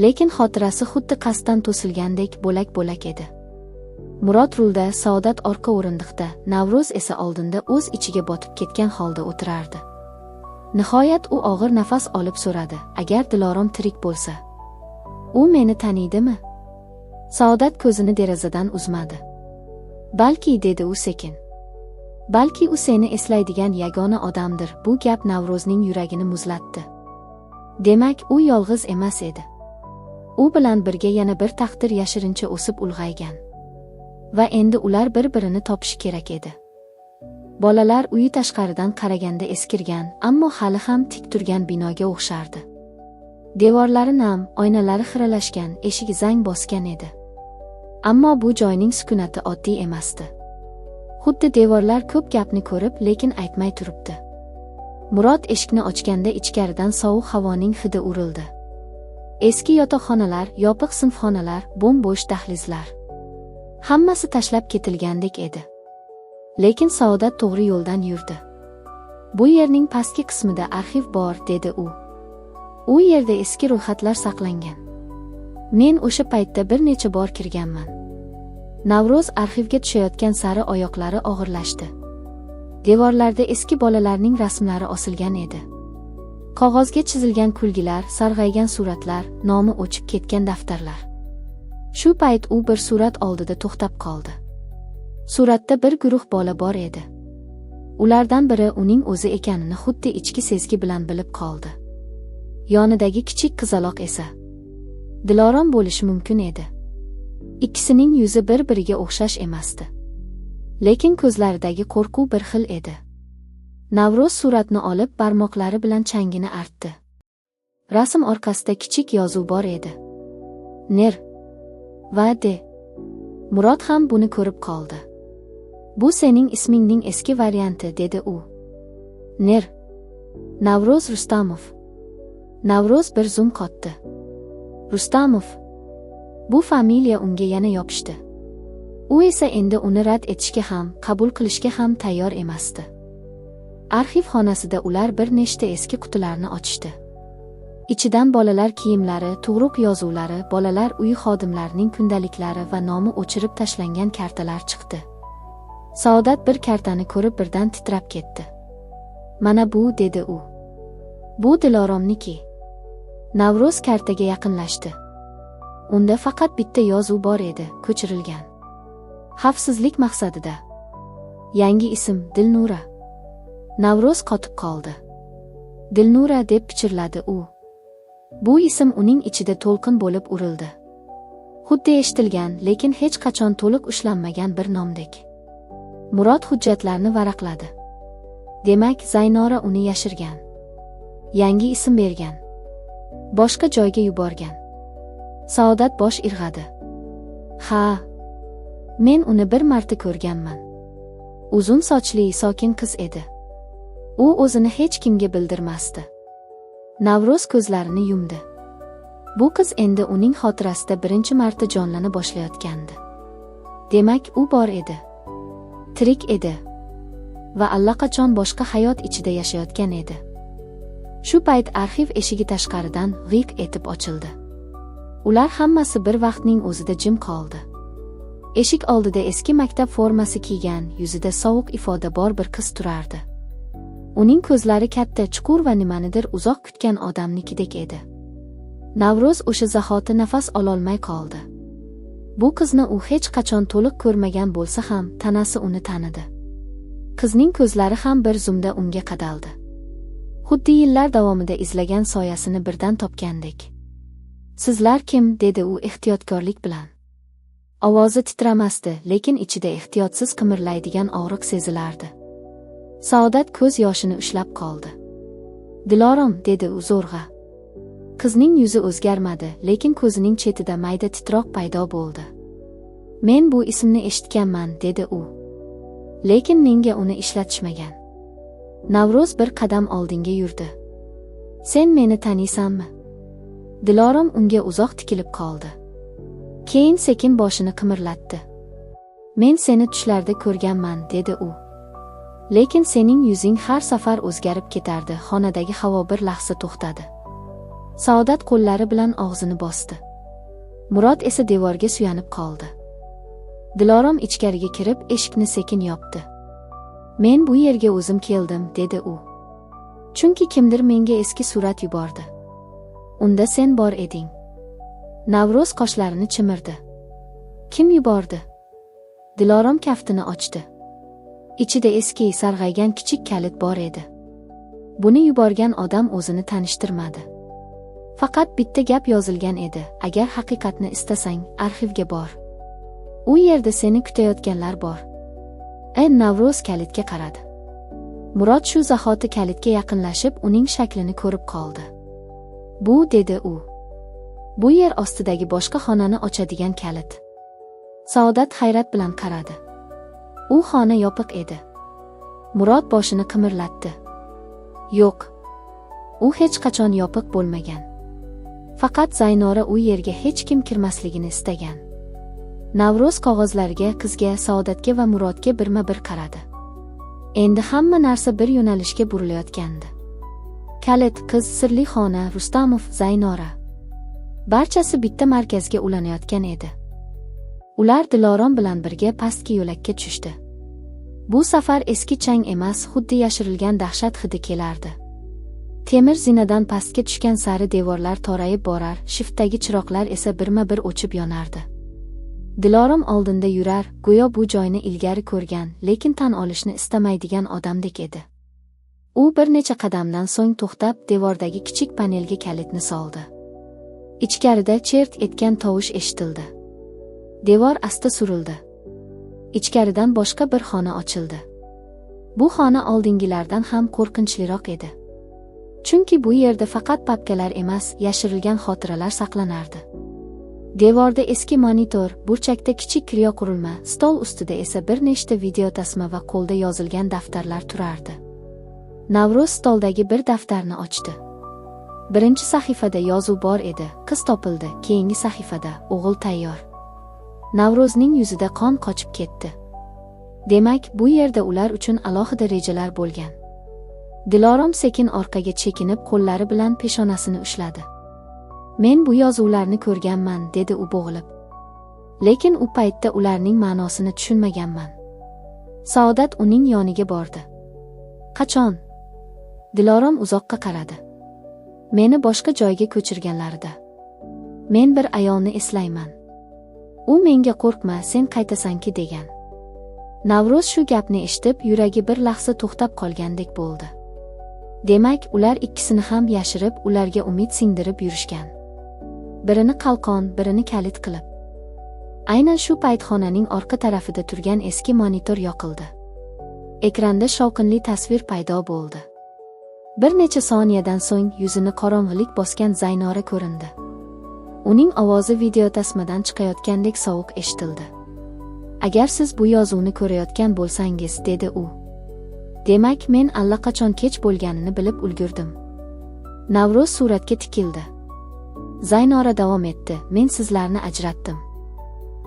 Lekin xotirasi xuddi qasddan to'silgandek bo'lak-bo'lak edi. Murod rulda, Saodat orqa o'rindiqda, Navro'z esa oldinda o'z ichiga botib ketgan holda o'tirardi. Nihoyat u og'ir nafas olib so'radi, agar Dilorom tirik bo'lsa, u meni taniydimi? Saodat ko'zini derazadan uzmadi. Balki, dedi u sekin. Balki u seni eslaydigan yagona odamdir. Bu gap Navro'zning yuragini muzlatdi. Demak, u yolg'iz emas edi. U bilan birga yana bir taqdir yashirincha o'sib ulg'aygan. Va endi ular bir-birini topishi kerak edi. Bolalar uyi tashqaridan qaraganda eskirgan, ammo hali ham tik turgan binoga o'xshardi. Devorlari nam, oynalari xiralashgan, eshigi zang bosgan edi. Ammo bu joyning sukunati oddiy emasdi. Xuddi devorlar ko'p gapni ko'rib, lekin aytmay turibdi. Murod eshikni ochganda ichkaridan sovuq havoning hidi urildi. Eski yotoqxonalar, yopiq sinfxonalar, bo'm-bo'sh dahlizlar. Hammasi tashlab ketilgandek edi. Lekin Saodat to'g'ri yo'ldan yurdi. Bu yerning pastki qismida arxiv bor, dedi u. U yerda eski ro'yxatlar saqlangan. Men o'sha paytda bir necha bor kirganman. Navro'z arxivga tushayotgan sari oyoqlari og'irlashdi. Devorlarda eski bolalarning rasmlari osilgan edi. Qog'ozga chizilgan kulgilar, sarg'aygan suratlar, nomi o'chib ketgan daftarlar. Shu payt u bir surat oldida to'xtab qoldi. Suratda bir guruh bola bor edi. Ulardan biri uning o'zi ekanini xuddi ichki sezgi bilan bilib qoldi. Yonidagi kichik qizaloq esa Dilorom bo'lishi mumkin edi. Ikkisining yuzi bir-biriga o'xshash emasdi. Lekin ko'zlaridagi qo'rquv bir xil edi. Navro'z suratni olib barmoqlari bilan changini artdi. Rasm orqasida kichik yozuv bor edi. Ner va de. Murod ham buni ko'rib qoldi. Bu sening ismingning eski varianti, dedi u. Ner. Navro'z Rustamov. Navro'z bir zum qotdi. Rustamov. Bu familiya unga yana yopishdi. U esa endi uni rad etishga ham, qabul qilishga ham tayyor emasdi. Arxiv xonasida ular bir nechta eski qutilarni ochishdi. Ichidan bolalar kiyimlari, tug'ruq yozuvlari, bolalar uyi xodimlarining kundaliklari va nomi o'chirib tashlangan kartalar chiqdi. Saodat bir kartani ko'rib birdan titrab ketdi. Mana bu, dedi u. Bu Diloromniki. Navro'z kartaga yaqinlashdi. Unda faqat bitta yozuv bor edi, ko'chirilgan. Xavfsizlik maqsadida. Yangi ism Dilnura. Navro'z qotib qoldi. Dilnura deb pichirladi u. Bu ism uning ichida to'lqin bo'lib urildi. Xuddi eshitilgan, lekin hech qachon to'liq ushlanmagan bir nomdek. Murod hujjatlarni varaqladi. Demak, Zaynora uni yashirgan. Yangi ism bergan. Boshqa joyga yuborgan. Saodat bosh irg'adi. Ha, men uni bir marta ko'rganman. Uzun sochli, sokin qiz edi. U o'zini hech kimga bildirmasdi. Navro'z ko'zlarini yumdi. Bu qiz endi uning xotirasida birinchi marta jonlana boshlayotgandi. Demak, u bor edi. Tirik edi. Va allaqachon boshqa hayot ichida yashayotgan edi. Shu payt arxiv eshigi tashqaridan g'iq etib ochildi. Ular hammasi bir vaqtning o'zida jim qoldi. Eshik oldida eski maktab formasi kiygan, yuzida sovuq ifoda bor bir qiz turardi. Uning ko'zlari katta, chuqur va nimanidir uzoq kutgan odamnikidek edi. Navro'z o'sha zahoti nafas ololmay qoldi. Bu qizni u hech qachon to'liq ko'rmagan bo'lsa ham, tanasi uni tanidi. Qizning ko'zlari ham bir zumda unga qadaldi. Xuddi yillar davomida izlagan soyasini birdan topgandek. Sizlar kim, dedi u ehtiyotkorlik bilan. Ovozi titramasdi, lekin ichida ehtiyotsiz qimirlaydigan og'riq sezilardi. Saodat ko'z yoshini ushlab qoldi. Dilorom, dedi u zo'rg'a. Qizning yuzi o'zgarmadi, lekin ko'zining chetida mayda titroq paydo bo'ldi. Men bu ismni eshitganman, dedi u. Lekin menga uni ishlatishmagan. Navro'z bir qadam oldinga yurdi. Sen meni taniysanmi? Dilorom unga uzoq tikilib qoldi. Keyin sekin boshini qimirlatdi. Men seni tushlarda ko'rganman, dedi u. Lekin sening yuzing har safar o'zgarib ketardi. Xonadagi havo bir lahza to'xtadi. Saodat qo'llari bilan og'zini bosdi. Murod esa devorga suyanib qoldi. Dilorom ichkariga kirib, eshikni sekin yopdi. Men bu yerga o'zim keldim, dedi u. Chunki kimdir menga eski surat yubordi. Unda sen bor eding. Navro'z qoshlarini chimirdi. Kim yubordi? Dilorom kaftini ochdi. Ichida eski, sarg'aygan kichik kalit bor edi. Buni yuborgan odam o'zini tanishtirmadi. Faqat bitta gap yozilgan edi. Agar haqiqatni istasang, arxivga bor. U yerda seni kutayotganlar bor. Navro'z kalitga qaradi. Murod shu zahoti kalitga yaqinlashib, uning shaklini ko'rib qoldi. Bu, dedi u. Bu yer ostidagi boshqa xonani ochadigan kalit. Saodat hayrat bilan qaradi. U xona yopiq edi. Murod boshini qimirlatdi. Yo'q. U hech qachon yopiq bo'lmagan. Faqat Zaynora u yerga hech kim kirmasligini istagan. Navro'z qog'ozlarga, qizga, Saodatga va Murodga birma-bir qaradi. Endi hamma narsa bir yo'nalishga burilayotgandi. Kalit, qiz, sirli xona, Rustamov, Zaynora. Barchasi bitta markazga ulanayotgan edi. Ular Dilorom bilan birga pastki yo'lakka tushdi. Bu safar eski chang emas, xuddi yashirilgan dahshat hidi kelardi. Temir zinadan pastga tushgan sari devorlar torayib borar, shiftdagi chiroqlar esa birma-bir o'chib yonardi. Dilorom oldinda yurar, go'yo bu joyni ilgari ko'rgan, lekin tan olishni istamaydigan odamdek edi. U bir necha qadamdan so'ng to'xtab, devordagi kichik panelga kalitni soldi. Ichkarida chert etgan tovush eshitildi. Devor asta surildi. Ichkaridan boshqa bir xona ochildi. Bu xona oldingilardan ham qo'rqinchliroq edi. Chunki bu yerda faqat papkalar emas, yashirilgan xotiralar saqlanardi. Devorda eski monitor, burchakda kichik kiryo qurilma, stol ustida esa bir nechta videotasma va qo'lda yozilgan daftarlar turardi. Navro'z stoldagi bir daftarni ochdi. Birinchi sahifada yozuv bor edi: qiz topildi. Keyingi sahifada: o'g'il tayyor. Navro'zning yuzida qon qochib ketdi. Demak, bu yerda ular uchun alohida rejalar bo'lgan. Dilorom sekin orqaga chekinib, qo'llari bilan peshonasini ushladi. Men bu yozuvlarni ko'rganman, dedi u bo'g'ilib. Lekin u paytda ularning ma'nosini tushunmaganman. Saodat uning yoniga bordi. Qachon? Dilorom uzoqqa qaradi. Meni boshqa joyga ko'chirganlarida. Men bir ayolni eslayman. U menga qo'rqma, sen qaytasanki degan. Navro'z shu gapni eshitib, yuragi bir lahza to'xtab qolgandek bo'ldi. Demak, ular ikkisini ham yashirib, ularga umid singdirib yurishgan. Birini qalqon, birini kalit qilib. Aynan shu payt xonaning orqa tarafida turgan eski monitor yoqildi. Ekranda shovqinli tasvir paydo bo'ldi. Bir necha soniyadan so'ng yuzini qorong'ilik bosgan Zaynora ko'rindi. Uning ovozi videotasmadan chiqayotgandek sovuq eshitildi. Agar siz bu yozuvni ko'rayotgan bo'lsangiz, dedi u. Demak, men allaqachon kech bo'lganini bilib ulgurdim. Navro'z suratga tikildi. Zaynora davom etdi. Men sizlarni ajratdim.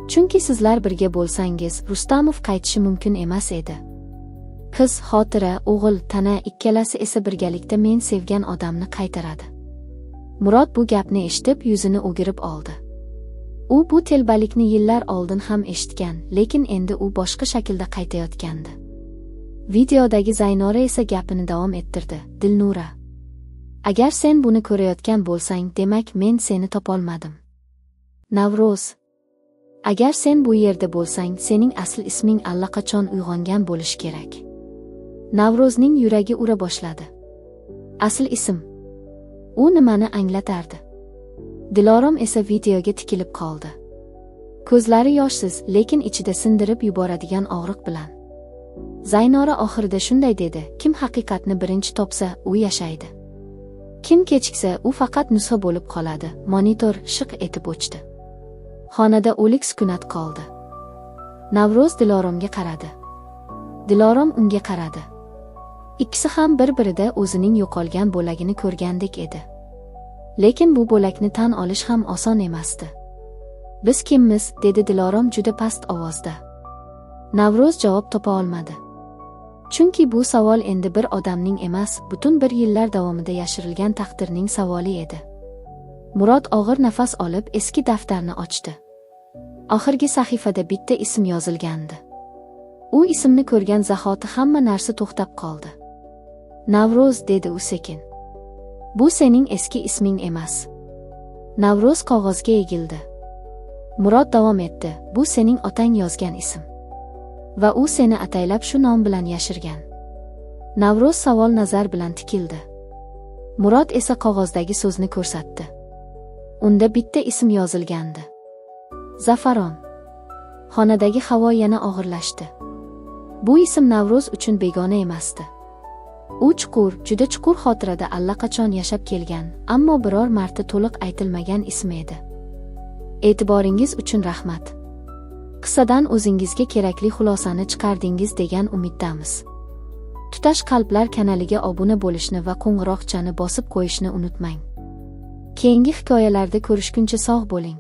Chunki sizlar birga bo'lsangiz, Rustamov qaytishi mumkin emas edi. Qiz, xotira, o'g'il, tana ikkalasi esa birgalikda men sevgan odamni qaytaradi. Murod bu gapni eshitib, yuzini o'girib oldi. U bu telbalikni yillar oldin ham eshitgan, lekin endi u boshqa shaklda qaytayotgandi. Videodagi Zaynora esa gapini davom ettirdi. Dilnura, agar sen buni ko'rayotgan bo'lsang, demak men seni topolmadim. Navro'z, agar sen bu yerda bo'lsang, sening asl isming allaqachon uyg'ongan bo'lish kerak. Navrozning yuragi ura boshladi. Asl ism. U nimani anglatardi? Dilorom esa videoga tikilib qoldi. Ko'zlari yoshsiz, lekin ichida sindirib yuboradigan og'riq bilan. Zaynora oxirida shunday dedi: kim haqiqatni birinchi topsa, u yashaydi. Kim kechiksa, u faqat nusxa bo'lib qoladi. Monitor shiq etib o'chdi. Xonada o'lik sukunat qoldi. Navro'z Diloromga qaradi. Dilorom unga qaradi. Ikkisi ham bir-birida o'zining yo'qolgan bo'lagini ko'rgandek edi. Lekin bu bo'lakni tan olish ham oson emasdi. Biz kimmiz? Dedi Dilorom juda past ovozda. Navro'z javob topa olmadi. Chunki bu savol endi bir odamning emas, butun bir yillar davomida yashirilgan taqdirning savoli edi. Murod og'ir nafas olib, eski daftarni ochdi. Oxirgi sahifada bitta ism yozilgandi. U ismni ko'rgan zahoti hamma narsa to'xtab qoldi. Navro'z, dedi u sekin. Bu sening eski isming emas. Navro'z qog'ozga egildi. Murod davom etdi. Bu sening otang yozgan ism. Va u seni ataylab shu nom bilan yashirgan. Navro'z savol nazar bilan tikildi. Murod esa qog'ozdagi so'zni ko'rsatdi. Unda bitta ism yozilgandi. Zafaron. Xonadagi havo yana og'irlashdi. Bu ism Navro'z uchun begona emasdi. U chuqur, juda chuqur xotirada allaqachon yashab kelgan, ammo biror marta to'liq aytilmagan ism edi. E'tiboringiz uchun rahmat. Qissadan o'zingizga kerakli xulosani chiqardingiz degan umiddamiz. Tutash qalblar kanaliga obuna bo'lishni va qo'ng'iroqchani bosib qo'yishni unutmang. Keyingi hikoyalarda ko'rishguncha sog' bo'ling.